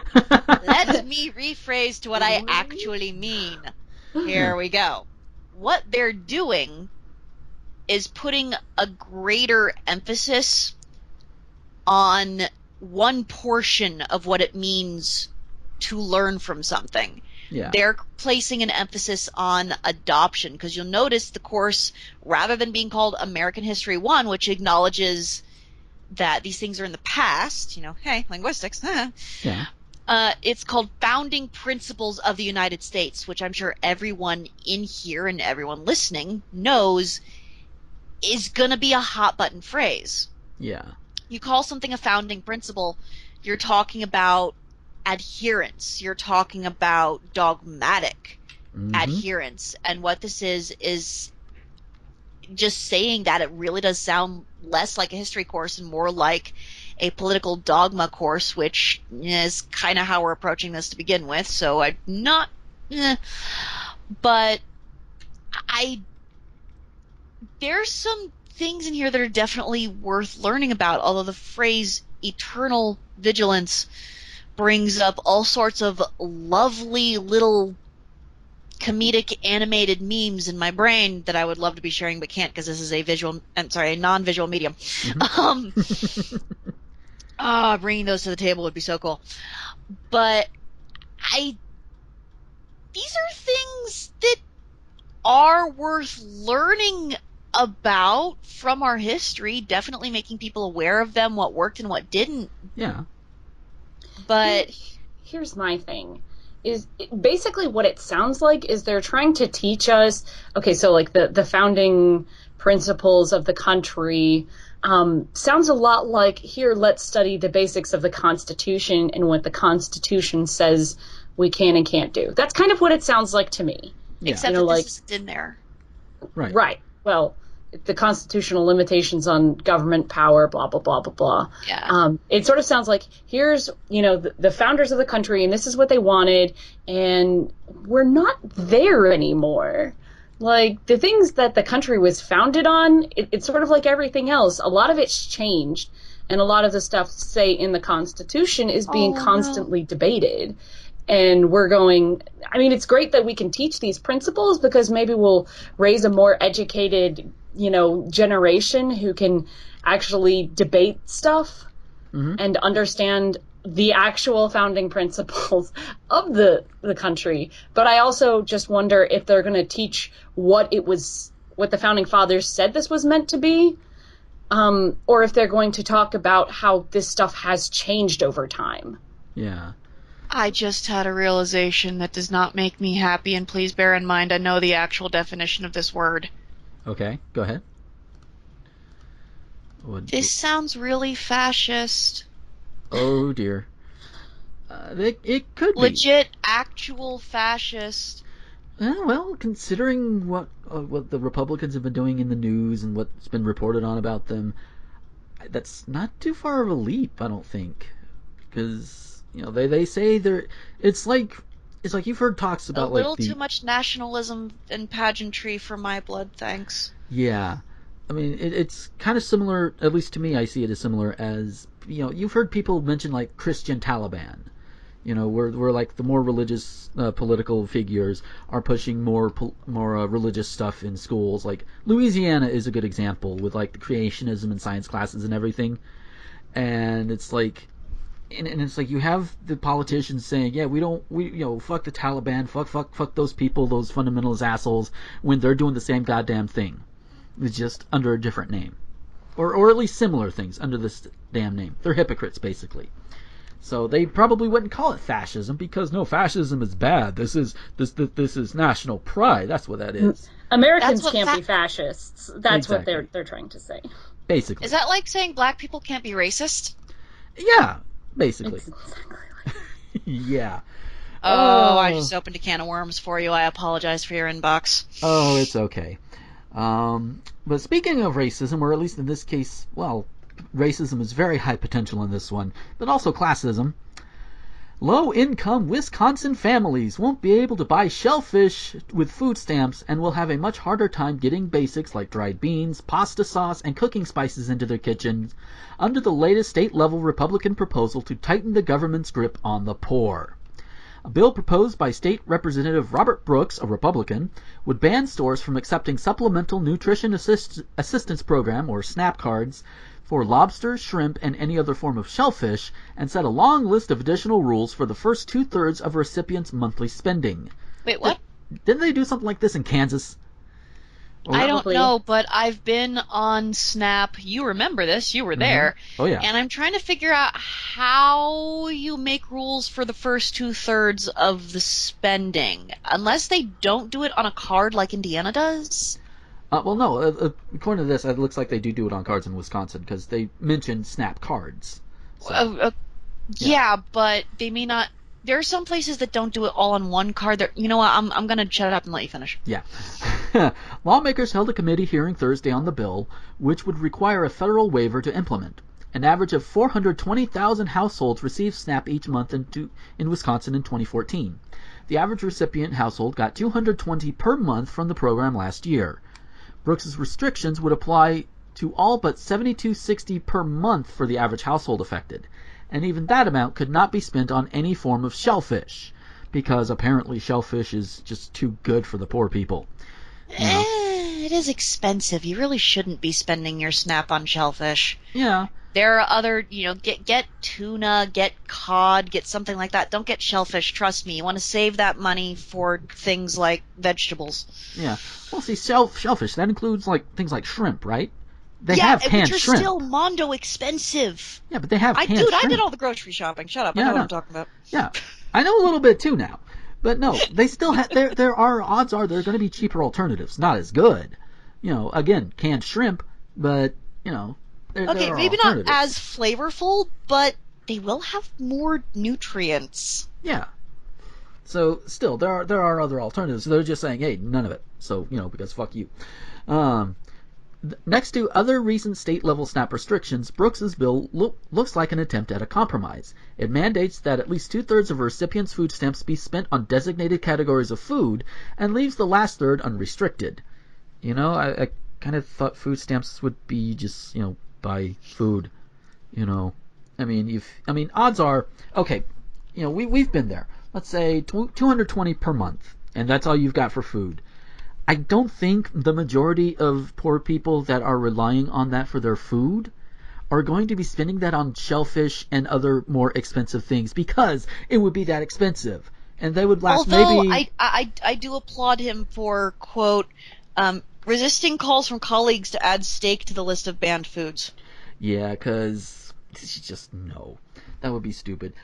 Let me rephrase to what I actually mean. Here we go. What they're doing is putting a greater emphasis on one portion of what it means to learn from something. Yeah. They're placing an emphasis on adoption, because you'll notice the course, rather than being called American History 1, which acknowledges that these things are in the past, hey, linguistics, Yeah. it's called Founding Principles of the United States, which I'm sure everyone in here and everyone listening knows is going to be a hot button phrase. Yeah. You call something a founding principle, you're talking about adherence. You're talking about dogmatic adherence. And what this is just saying that it really does sound less like a history course and more like a political dogma course, which is kind of how we're approaching this to begin with. So I'm not, but there's some things in here that are definitely worth learning about, although the phrase eternal vigilance brings up all sorts of lovely little comedic animated memes in my brain that I would love to be sharing but can't because this is a non-visual medium. Bringing those to the table would be so cool. But these are things that are worth learning about from our history, definitely making people aware of them, what worked and what didn't. Yeah. But here's my thing. Is basically what it sounds like is they're trying to teach us, okay, so like the founding principles of the country sounds a lot like, here, let's study the basics of the Constitution and what the Constitution says we can and can't do. That's kind of what it sounds like to me. Yeah. Except that this isn't in there. Right. Right. Well, the constitutional limitations on government power, blah, blah, blah, blah, blah. Yeah. It sort of sounds like, here's, the founders of the country, and this is what they wanted, and we're not there anymore. Like, the things that the country was founded on, it's sort of like everything else. A lot of it's changed, and a lot of the stuff, say, in the Constitution is being constantly debated. And we're going, it's great that we can teach these principles because maybe we'll raise a more educated, generation who can actually debate stuff and understand the actual founding principles of the country. But I also just wonder if they're going to teach what the founding fathers said this was meant to be, or if they're going to talk about how this stuff has changed over time. Yeah. I just had a realization that does not make me happy, and please bear in mind I know the actual definition of this word. Okay, go ahead. This sounds really fascist. Oh dear. It could be. Legit, actual fascist. Well, considering what the Republicans have been doing in the news and what's been reported on about them, that's not too far of a leap, I don't think. Because they say it's like you've heard talks about a little too much nationalism and pageantry for my blood, thanks. Yeah, I mean, it's kind of similar, at least to me, I see it as similar as, you've heard people mention like Christian Taliban. Where like the more religious political figures are pushing more religious stuff in schools. Like Louisiana is a good example with like the creationism and science classes and everything. And it's like, and it's like you have the politicians saying, yeah, we fuck the Taliban, fuck those people, those fundamentalist assholes, when they're doing the same goddamn thing. It's just under a different name, or at least similar things under this damn name. They're hypocrites, basically. So they probably wouldn't call it fascism because no, fascism is bad. This is national pride. That's what that is. Americans can't be fascists. That's exactly what they're trying to say. Basically. Is that like saying black people can't be racist? Yeah, basically. It's exactly like yeah. I just opened a can of worms for you. I apologize for your inbox. Oh, it's okay. But speaking of racism, or at least in this case, well, racism is very high potential in this one, but also classism. Low-income Wisconsin families won't be able to buy shellfish with food stamps and will have a much harder time getting basics like dried beans, pasta sauce, and cooking spices into their kitchens under the latest state-level Republican proposal to tighten the government's grip on the poor. A bill proposed by State Representative Robert Brooks, a Republican, would ban stores from accepting Supplemental Nutrition Assistance Program, or SNAP cards, for lobster, shrimp, and any other form of shellfish, and set a long list of additional rules for the first 2/3 of recipients' monthly spending. Wait, what? Didn't they do something like this in Kansas? I don't know, but I've been on Snap. You remember this. You were there. Oh, yeah. And I'm trying to figure out how you make rules for the first 2/3 of the spending. Unless they don't do it on a card like Indiana does. Well, no. According to this, it looks like they do it on cards in Wisconsin because they mentioned SNAP cards. So, yeah, but they may not. There are some places that don't do it all on one card. You know what? I'm going to shut up and let you finish. Yeah. Lawmakers held a committee hearing Thursday on the bill, which would require a federal waiver to implement. An average of 420,000 households received SNAP each month in Wisconsin in 2014. The average recipient household got $220 per month from the program last year. Brooks's restrictions would apply to all but $72.60 per month for the average household affected, and even that amount could not be spent on any form of shellfish, because apparently shellfish is just too good for the poor people. It is expensive. You really shouldn't be spending your SNAP on shellfish. Yeah. There are other, get tuna, get cod, get something like that. Don't get shellfish, trust me. You want to save that money for things like vegetables. Yeah. Well, see, shellfish, that includes things like shrimp, right? They have canned which are shrimp. Still mondo expensive. Yeah, but they have canned shrimp. I did all the grocery shopping. Shut up. I know what I'm talking about. Yeah. I know a little bit too now. But no, they still have, there are, odds are there are going to be cheaper alternatives. Not as good. Again, canned shrimp, but, okay, maybe not as flavorful, but they will have more nutrients. Yeah. So still, there are other alternatives. They're just saying, hey, none of it. So, because fuck you. Next to other recent state-level SNAP restrictions, Brooks's bill looks like an attempt at a compromise. It mandates that at least 2/3 of a recipient's food stamps be spent on designated categories of food, and leaves the last third unrestricted. I kind of thought food stamps would be just, buy food. Odds are, okay, we've been there. Let's say $220 per month, and that's all you've got for food. I don't think the majority of poor people that are relying on that for their food are going to be spending that on shellfish and other more expensive things because it would be that expensive. And they would last maybe... I do applaud him for, quote, resisting calls from colleagues to add steak to the list of banned foods. Yeah, because just no. That would be stupid.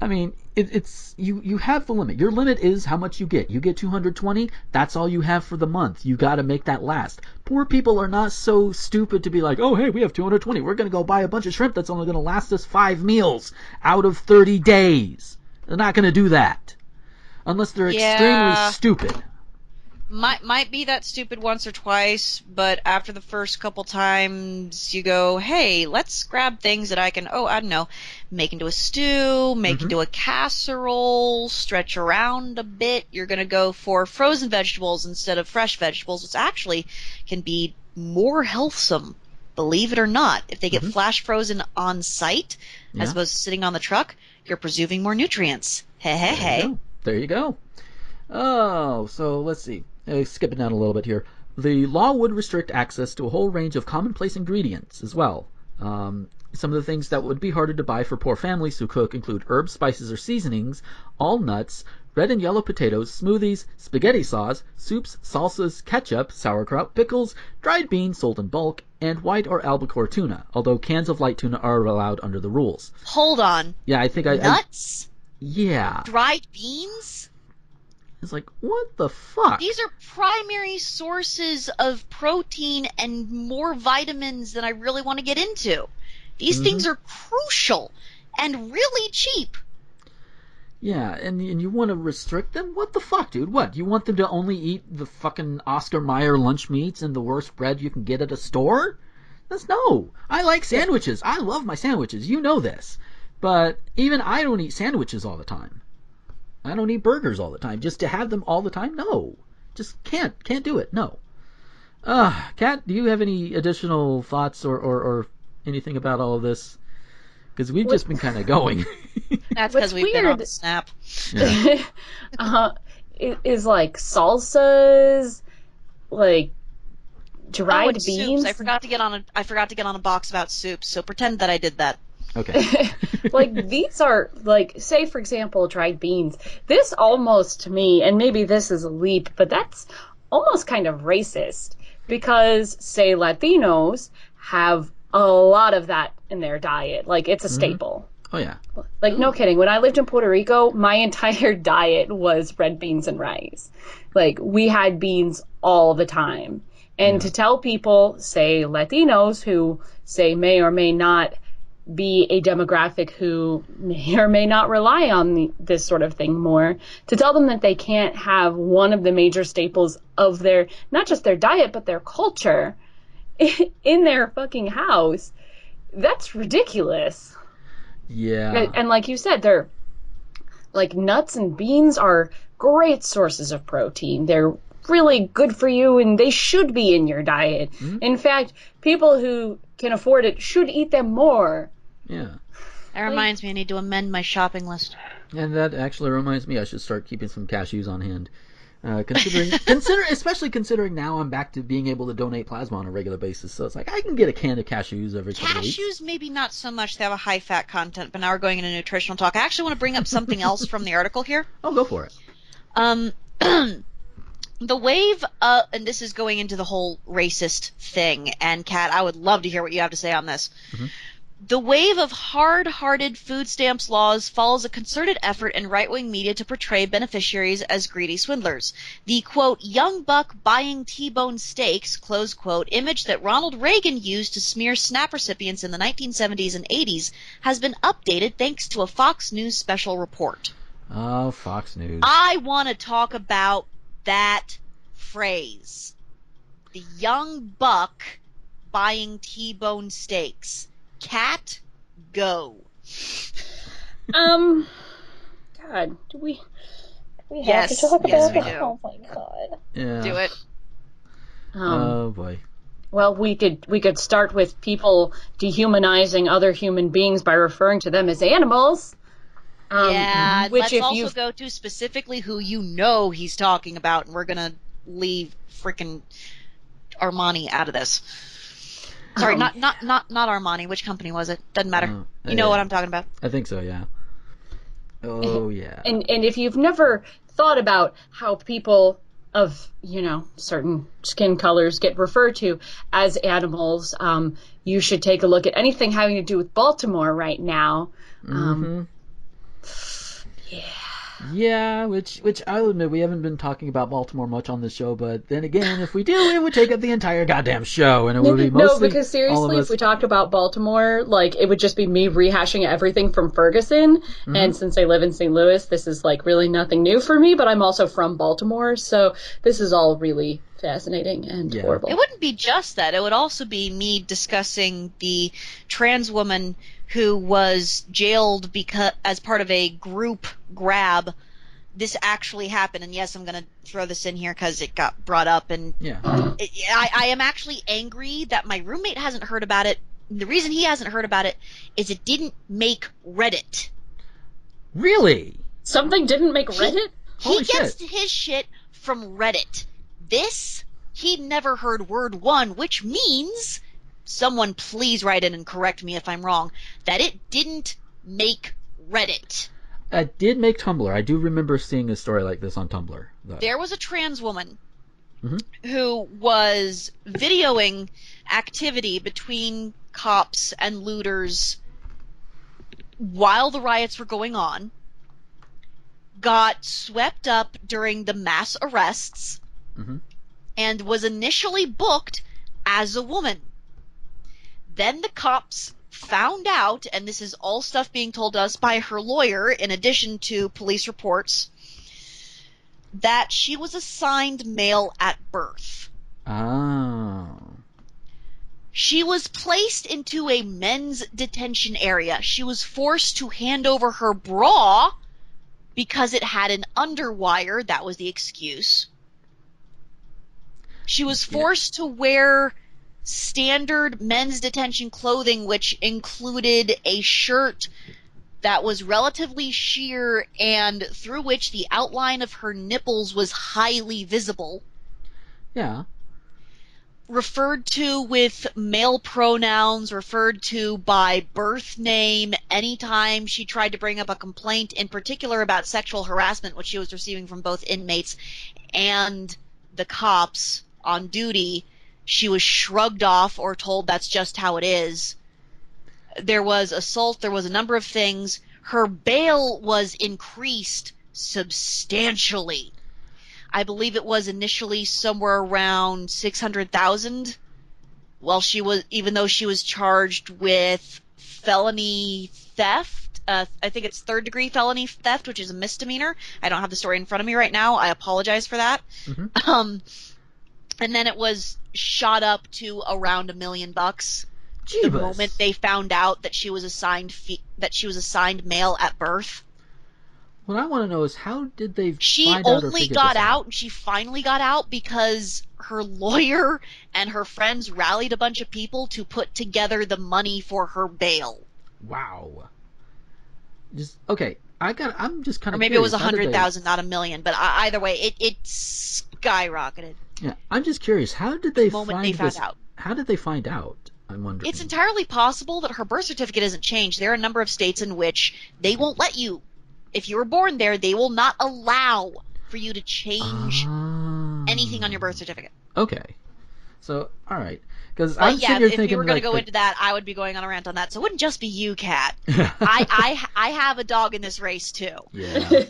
I mean, it's you have the limit. Your limit is how much you get. You get 220, that's all you have for the month. You got to make that last. Poor people are not so stupid to be like, oh, hey, we have 220. We're going to go buy a bunch of shrimp that's only going to last us 5 meals out of 30 days. They're not going to do that. Unless they're extremely stupid. Might be that stupid once or twice, but after the first couple times you go, hey, let's grab things that I can, I don't know, make into a stew, make into a casserole, stretch around a bit. You're going to go for frozen vegetables instead of fresh vegetables, which actually can be more healthsome. Believe it or not, if they get flash frozen on site, as opposed to sitting on the truck, you're presuming more nutrients. Hey. There you go. Oh, so let's see. Skipping down a little bit here. The law would restrict access to a whole range of commonplace ingredients as well. Some of the things that would be harder to buy for poor families who cook include herbs, spices, or seasonings, all nuts, red and yellow potatoes, smoothies, spaghetti sauce, soups, salsas, ketchup, sauerkraut, pickles, dried beans sold in bulk, and white or albacore tuna, although cans of light tuna are allowed under the rules. Hold on. Yeah, I think Nuts? Yeah. Dried beans? It's like, what the fuck? These are primary sources of protein and more vitamins than I really want to get into. These things are crucial and really cheap. Yeah, and you want to restrict them? What the fuck, dude? What? You want them to only eat the fucking Oscar Mayer lunch meats and the worst bread you can get at a store? No. I like sandwiches. I love my sandwiches. You know this. But even I don't eat sandwiches all the time. I don't eat burgers all the time. Just to have them all the time? No. Just can't do it. No. Kat, do you have any additional thoughts or anything about all of this? Because we've just been kind of going. That's because we've been on the snap. Yeah. Is like salsas, like dried beans. Soups. I forgot to get on a box about soups. So pretend that I did that. Okay. Like these are like, say for example, dried beans. This almost to me, and maybe this is a leap, but that's almost kind of racist because say Latinos have a lot of that in their diet. Like it's a staple. Oh yeah. Like no kidding. When I lived in Puerto Rico, my entire diet was red beans and rice. Like we had beans all the time. And to tell people, say Latinos who say may or may not be a demographic who may or may not rely on this sort of thing more, to tell them that they can't have one of the major staples of their, not just their diet, but their culture in their fucking house, that's ridiculous. Yeah. And like you said, they're like nuts and beans are great sources of protein. They're really good for you and they should be in your diet. In fact, people who can afford it should eat them more. Yeah. That reminds me, I need to amend my shopping list. And that actually reminds me I should start keeping some cashews on hand. Especially considering now I'm back to being able to donate plasma on a regular basis. So it's like I can get a can of cashews every couple of weeks. Cashews maybe not so much. They have a high fat content, but now we're going into nutritional talk. I actually want to bring up something else from the article here. Oh, go for it. The wave, and this is going into the whole racist thing, and Kat, I would love to hear what you have to say on this. The wave of hard-hearted food stamps laws follows a concerted effort in right-wing media to portray beneficiaries as greedy swindlers. The, quote, young buck buying T-bone steaks, close quote, image that Ronald Reagan used to smear SNAP recipients in the 1970s and 80s has been updated thanks to a Fox News special report. Oh, Fox News. I want to talk about that phrase. The young buck buying T-bone steaks. Cat, go. God, do we have to talk about that? Oh my god. Yeah. Do it. Oh boy. Well, we could start with people dehumanizing other human beings by referring to them as animals. Yeah, which let's also go to specifically who you know he's talking about, and we're gonna leave frickin' Armani out of this. Sorry, not Armani. Which company was it? Doesn't matter. You know what I'm talking about. I think so, yeah. Oh, yeah. And if you've never thought about how people of, certain skin colors get referred to as animals, you should take a look at anything having to do with Baltimore right now. Yeah, which I'll admit we haven't been talking about Baltimore much on this show, but then again, if we do, it would take up the entire goddamn show, and it would be mostly No, because seriously, if we talked about Baltimore, like, it would just be me rehashing everything from Ferguson, and since I live in St. Louis, this is, like, really nothing new for me, but I'm also from Baltimore, so this is all really fascinating and horrible. It wouldn't be just that. It would also be me discussing the trans woman who was jailed as part of a group grab this actually happened, and yes, I'm going to throw this in here because it got brought up, and Yeah. I am actually angry that my roommate hasn't heard about it. The reason he hasn't heard about it is it didn't make Reddit. Really? Something didn't make Reddit? He Holy gets shit. his shit from Reddit. This, he'd never heard word one, which means, someone please write in and correct me if I'm wrong, that it didn't make Reddit. It did make Tumblr. I do remember seeing a story like this on Tumblr. Though. There was a trans woman who was videoing activity between cops and looters while the riots were going on, got swept up during the mass arrests, and was initially booked as a woman. Then the cops found out, and this is all stuff being told to us by her lawyer, in addition to police reports, that she was assigned male at birth. Oh. She was placed into a men's detention area. She was forced to hand over her bra because it had an underwire. That was the excuse. She was forced to wear standard men's detention clothing, which included a shirt that was relatively sheer and through which the outline of her nipples was highly visible. Yeah. Referred to with male pronouns, referred to by birth name anytime she tried to bring up a complaint, in particular about sexual harassment, which she was receiving from both inmates and the cops on duty. She was shrugged off or told that's just how it is. There was assault, there was a number of things. Her bail was increased substantially. I believe it was initially somewhere around $600,000. Well, even though she was charged with felony theft, I think it's third-degree felony theft, which is a misdemeanor. I don't have the story in front of me right now. I apologize for that. And then it was shot up to around $1 million. Jeebus. The moment they found out that she was assigned male at birth. What I want to know is how did they She find out or only figure got this out, and she finally got out because her lawyer and her friends rallied a bunch of people to put together the money for her bail. Wow. Okay. I'm just kind of. Or maybe curious. it was 100,000, not $1 million. But either way, it skyrocketed. Yeah, I'm just curious. How did they moment find they found this? out. How did they find out? I'm wondering. It's entirely possible that her birth certificate isn't changed. There are a number of states in which they won't let you. If you were born there, they will not allow for you to change anything on your birth certificate. Okay. So, all right. Because I'm sitting here if thinking, you were going to go into that, I would be going on a rant on that. So it wouldn't just be you, Kat. I have a dog in this race too. Yeah.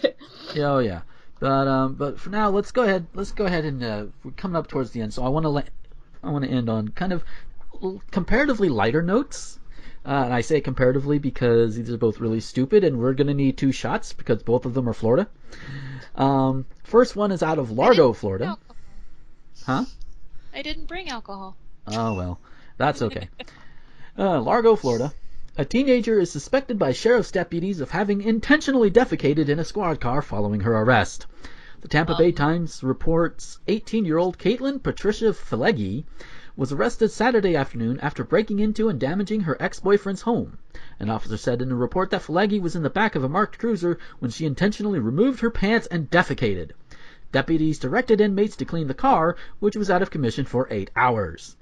Oh yeah. But for now, let's go ahead. And we're coming up towards the end. So I want to end on kind of comparatively lighter notes. And I say comparatively because these are both really stupid, and we're going to need 2 shots because both of them are Florida. First one is out of Largo, Florida. Huh? I didn't bring alcohol. Oh, well. That's okay. Largo, Florida. A teenager is suspected by sheriff's deputies of having intentionally defecated in a squad car following her arrest. The Tampa Bay Times reports 18-year-old Caitlin Patricia Fileggi was arrested Saturday afternoon after breaking into and damaging her ex-boyfriend's home. An officer said in a report that Fileggi was in the back of a marked cruiser when she intentionally removed her pants and defecated. Deputies directed inmates to clean the car, which was out of commission for 8 hours.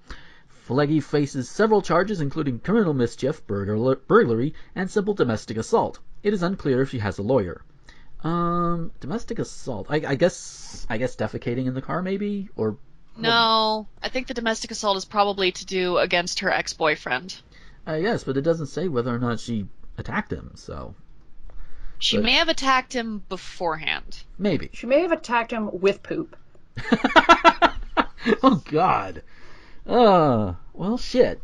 Fileggi faces several charges including criminal mischief, burglary, and simple domestic assault. It is unclear if she has a lawyer. Domestic assault. I guess defecating in the car maybe? Or No, I think the domestic assault is probably to do against her ex-boyfriend. Yes, but it doesn't say whether or not she attacked him, so... She may have attacked him beforehand. Maybe. She may have attacked him with poop. Oh, God. Well, shit.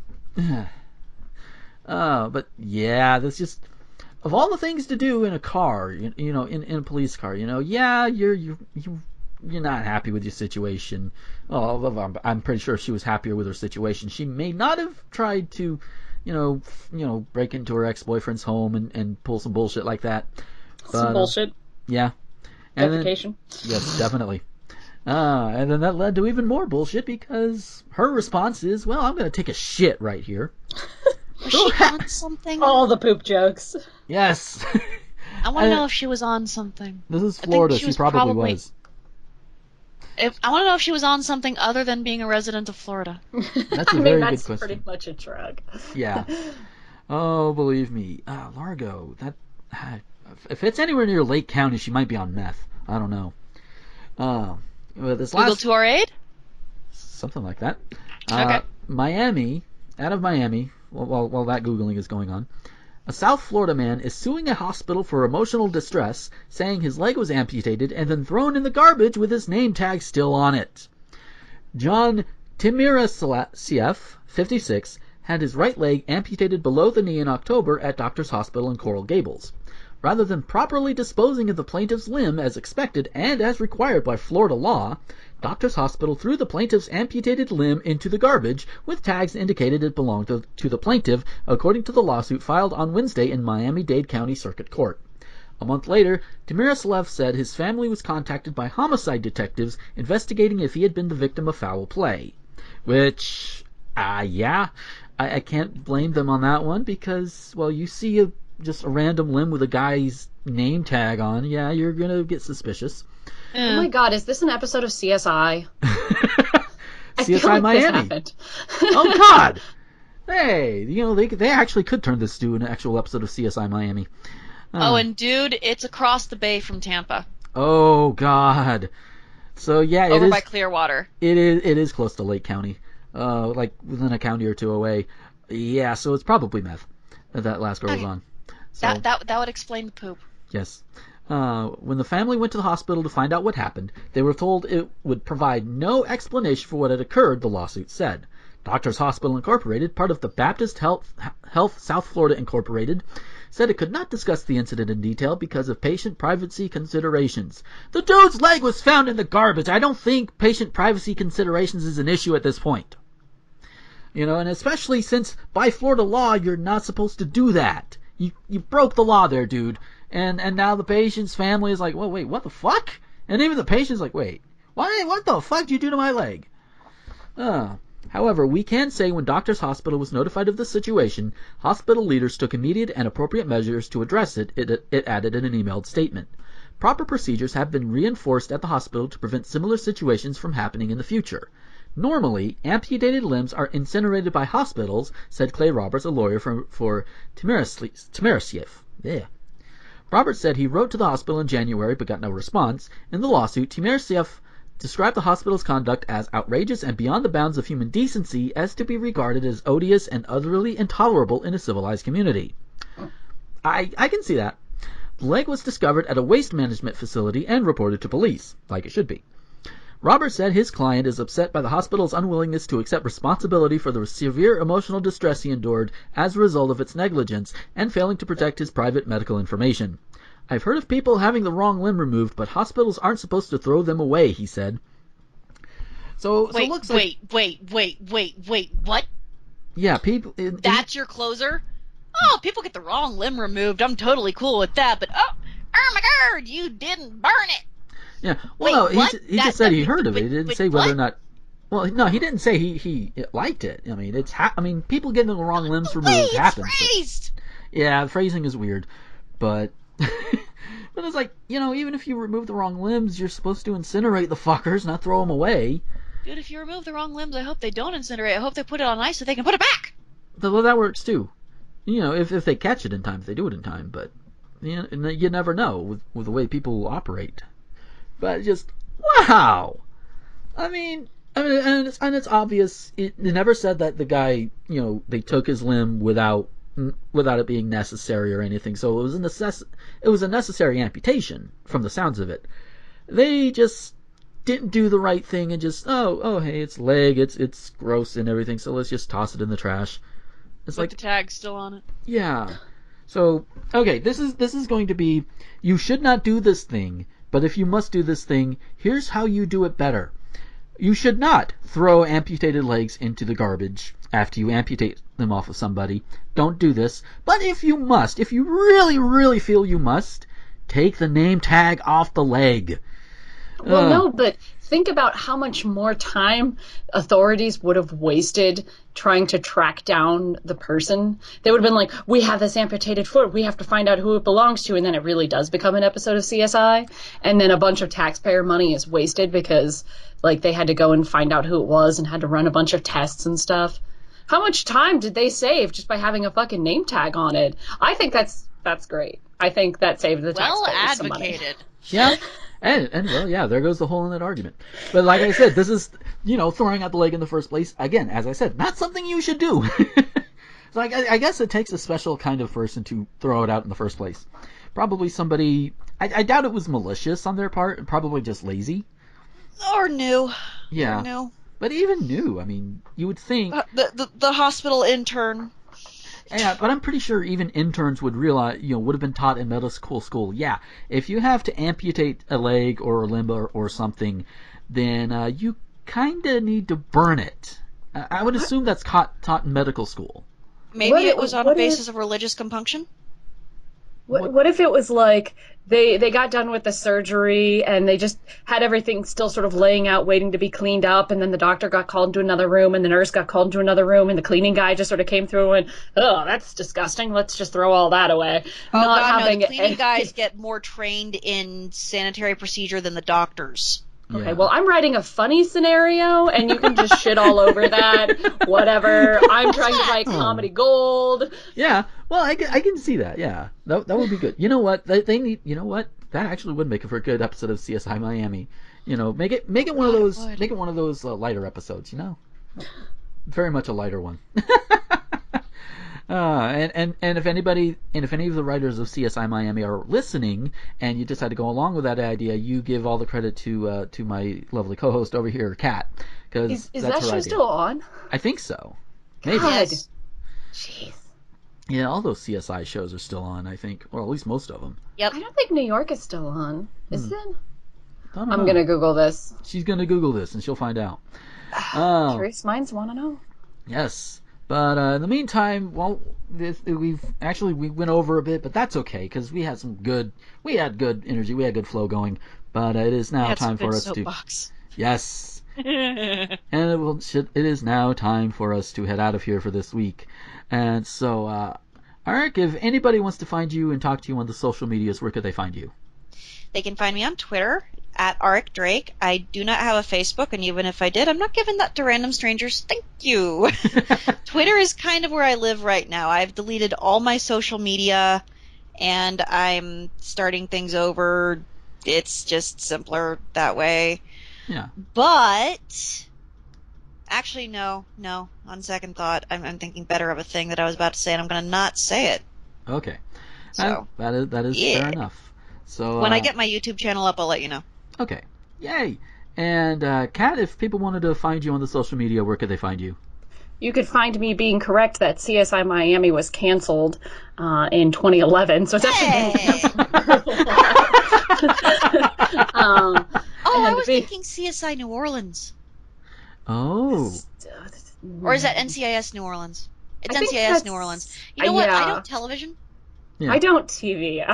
But, yeah, that's just... Of all the things to do in a car, you know, in a police car, yeah, you're not happy with your situation. Well, I'm pretty sure she was happier with her situation. She may not have tried to, break into her ex-boyfriend's home and pull some bullshit like that. Some bullshit. Yeah. And then, Defecation. yes, definitely. And then that led to even more bullshit because her response is, well, I'm going to take a shit right here. Was she on something? All the poop jokes. Yes. I want to know if she was on something. This is I think Florida. she She was probably probably- was. I want to know if she was on something other than being a resident of Florida. That's a I very mean, good that's question. pretty much a drug. Yeah. Oh, believe me. Largo, that... if it's anywhere near Lake County, she might be on meth. I don't know. This Google last... to our aid? Something like that. Okay. Miami, out of Miami, while that Googling is going on, a South Florida man is suing a hospital for emotional distress, saying his leg was amputated and then thrown in the garbage with his name tag still on it. John Timirasieff, 56, had his right leg amputated below the knee in October at Doctors Hospital in Coral Gables. Rather than properly disposing of the plaintiff's limb as expected and as required by Florida law, Doctors Hospital threw the plaintiff's amputated limb into the garbage with tags indicated it belonged to the plaintiff, according to the lawsuit filed on Wednesday in Miami-Dade County Circuit Court. A month later, Timirasieff said his family was contacted by homicide detectives investigating if he had been the victim of foul play. Which, yeah, I can't blame them on that one because, well, you see just a random limb with a guy's name tag on, yeah, you're going to get suspicious. Oh my god, is this an episode of CSI? I feel CSI like Miami. This happened. Oh, God! Hey, they actually could turn this to an actual episode of CSI Miami. Oh, and dude, it's across the bay from Tampa. Oh, God. So, yeah, Over by Clearwater. It is close to Lake County. Like, within a county or two away. Yeah, so it's probably meth that last girl was on. So, That would explain the poop. yes. When the family went to the hospital to find out what happened, they were told it would provide no explanation for what had occurred, the lawsuit said. Doctors Hospital Incorporated, part of the Baptist Health South Florida Incorporated, said it could not discuss the incident in detail because of patient privacy considerations. The dude's leg was found in the garbage. I don't think patient privacy considerations is an issue at this point. You know, and especially since by Florida law, you're not supposed to do that. You broke the law there, dude. And now the patient's family is like, well, wait, what the fuck? And even the patient's like, wait, what the fuck did you do to my leg? However, we can say when Doctors Hospital was notified of the situation, hospital leaders took immediate and appropriate measures to address it, it added in an emailed statement. Proper procedures have been reinforced at the hospital to prevent similar situations from happening in the future. Normally, amputated limbs are incinerated by hospitals, said Clay Roberts, a lawyer for Timirasieff. Yeah. Roberts said he wrote to the hospital in January but got no response. In the lawsuit, Timirasieff described the hospital's conduct as outrageous and beyond the bounds of human decency as to be regarded as odious and utterly intolerable in a civilized community. I can see that. The leg was discovered at a waste management facility and reported to police, like it should be. Roberts said his client is upset by the hospital's unwillingness to accept responsibility for the severe emotional distress he endured as a result of its negligence and failing to protect his private medical information. I've heard of people having the wrong limb removed, but hospitals aren't supposed to throw them away, he said. Wait, what? Yeah, people... That's your closer? Oh, people get the wrong limb removed. I'm totally cool with that, but oh my god, you didn't burn it! Yeah, well, Wait, no, what? he just said he heard of it. He wait, didn't wait, say whether what? or not... Well, no, he didn't say he liked it. I mean, people getting the wrong limbs removed happens. Phrased. Yeah, the phrasing is weird, but... But it's like, you know, even if you remove the wrong limbs, you're supposed to incinerate the fuckers, not throw them away. Dude, if you remove the wrong limbs, I hope they don't incinerate. I hope they put it on ice so they can put it back. Well, that works too. You know, if they catch it in time, if they do it in time. But you never know with the way people operate. But just wow. I mean, and it's obvious. It never said that the guy, you know, they took his limb without it being necessary or anything. So it was a necessary amputation from the sounds of it. They just didn't do the right thing and just oh hey, it's leg, it's gross and everything, so let's just toss it in the trash. It's With like the tag still on it. Yeah. So okay, this is going to be, you should not do this thing, but if you must do this thing, here's how you do it better. You should not throw amputated legs into the garbage after you amputate them off of somebody. Don't do this. But if you must, if you really, really feel you must, Take the name tag off the leg. Well, no, but think about how much more time authorities would have wasted trying to track down the person. They would have been like, we have this amputated foot, we have to find out who it belongs to, and then it really does become an episode of CSI, and then a bunch of taxpayer money is wasted because like they had to go and find out who it was and had to run a bunch of tests and stuff. How much time did they save just by having a fucking name tag on it? I think that's great. I think that saved the taxpayers some money. Well advocated. Yeah. And well, yeah, there goes the hole in that argument. But like I said, this is, throwing out the leg in the first place. Again, as I said, not something you should do. So I guess it takes a special kind of person to throw it out in the first place. Probably somebody, I doubt it was malicious on their part, probably just lazy. Or new. Yeah. Or new. But even new, I mean, you would think... The hospital intern. Yeah, but I'm pretty sure even interns would realize, would have been taught in medical school. Yeah, if you have to amputate a leg or a limb or something, then you kind of need to burn it. I would assume that's taught in medical school. Maybe it was on a basis of religious compunction? What if it was like they got done with the surgery and they just had everything still sort of laying out waiting to be cleaned up, and then the doctor got called into another room and the nurse got called into another room and the cleaning guy just sort of came through and, oh, that's disgusting, let's just throw all that away. Oh, God, no, the cleaning guys get more trained in sanitary procedure than the doctors. Yeah. Okay, well, I'm writing a funny scenario, and you can just shit all over that. Whatever. I'm trying to write comedy gold. Yeah, well, I can see that. Yeah, that would be good. You know what? They need. You know what? That actually would make it for a good episode of CSI Miami. Make it one of those. Make it one of those lighter episodes. Very much a lighter one. And if any of the writers of CSI Miami are listening, and you decide to go along with that idea, you give all the credit to my lovely co-host over here, Kat, because is that's that her show idea. still on? I think so. Maybe. God. Yes. Jeez. Yeah, all those CSI shows are still on, I think, or at least most of them. Yep. I don't think New York is still on. Is it? I'm I'm gonna Google this. She's gonna Google this, and she'll find out. Curious minds want to know. Yes. But in the meantime, well, we went over a bit, but that's okay because we had good energy, we had good flow going. But it is now time for us soapbox. to yes, and it is now time for us to head out of here for this week. And so, Arik, if anybody wants to find you and talk to you on the social medias, where could they find you? They can find me on Twitter at Arik Drake. I do not have a Facebook, and even if I did, I'm not giving that to random strangers. Thank you. Twitter is kind of where I live right now. I've deleted all my social media, and I'm starting things over. It's just simpler that way. Yeah. But actually, no. On second thought, I'm thinking better of a thing that I was about to say, and I'm going to not say it. Okay. So that is fair enough. So when I get my YouTube channel up, I'll let you know. Okay. Yay. And Kat, if people wanted to find you on the social media, where could they find you? You could find me being correct that CSI Miami was canceled in 2011, so it's actually been canceled. I was thinking CSI New Orleans. Oh. Or is that NCIS New Orleans? It's I think NCIS that's- New Orleans. You know what? I don't television. Yeah. I don't TV.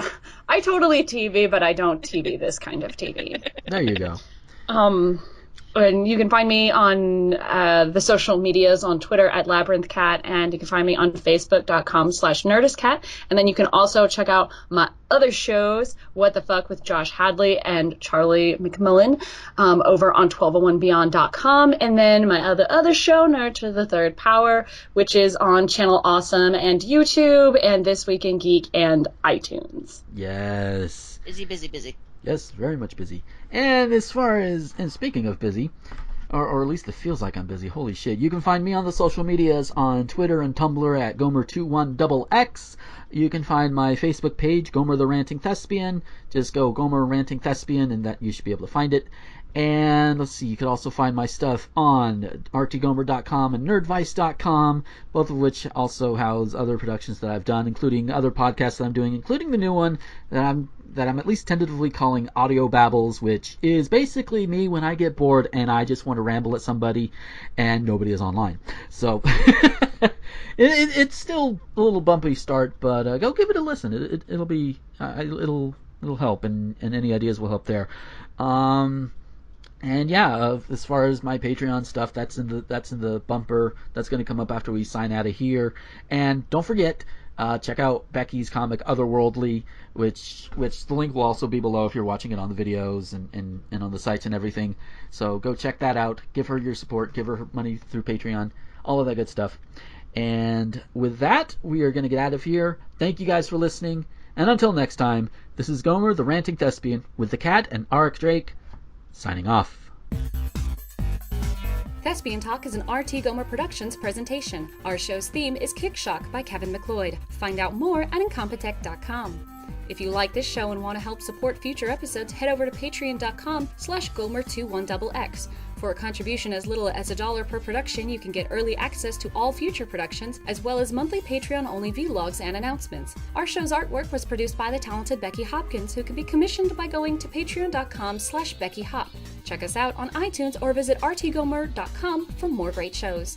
I totally TV, but I don't TV this kind of TV. There you go. And you can find me on the social medias on Twitter at LabyrinthCat, and you can find me on Facebook.com/NerdistCat. And then you can also check out my other shows, What the Fuck with Josh Hadley and Charlie McMillan, over on 1201beyond.com. And then my other show, Nerd to the Third Power, which is on Channel Awesome and YouTube and This Week in Geek and iTunes. Yes. Busy. Yes, very much busy. And and speaking of busy, or at least it feels like I'm busy, holy shit, you can find me on the social medias on Twitter and Tumblr at Gomer21XX. You can find my Facebook page, Gomer the Ranting Thespian. Just go Gomer Ranting Thespian, and that you should be able to find it. And let's see, you could also find my stuff on rtgomer.com and nerdvice.com, both of which also house other productions that I've done, including other podcasts that I'm doing, including the new one that I'm at least tentatively calling Audio Babbles, which is basically me when I get bored and I just want to ramble at somebody and nobody is online. So it's still a little bumpy start, but go give it a listen. It'll be it'll help, and any ideas will help there. And yeah, as far as my Patreon stuff, that's in the bumper. That's going to come up after we sign out of here. And don't forget, check out Becky's comic Otherworldly, which the link will also be below if you're watching it on the videos and on the sites and everything. So go check that out. Give her your support. Give her money through Patreon. All of that good stuff. And with that, we are going to get out of here. Thank you guys for listening. And until next time, this is Gomer, the Ranting Thespian, with the Cat and Arik Drake, signing off. Thespian Talk is an RT Gomer Productions presentation. Our show's theme is Kick Shock by Kevin MacLeod. Find out more at incompetech.com. If you like this show and want to help support future episodes, head over to patreon.com/Gomer21XX. For a contribution as little as $1 per production, you can get early access to all future productions, as well as monthly Patreon-only vlogs and announcements. Our show's artwork was produced by the talented Becky Hopkins, who can be commissioned by going to patreon.com/BeckyHop. Check us out on iTunes or visit rtgomer.com for more great shows.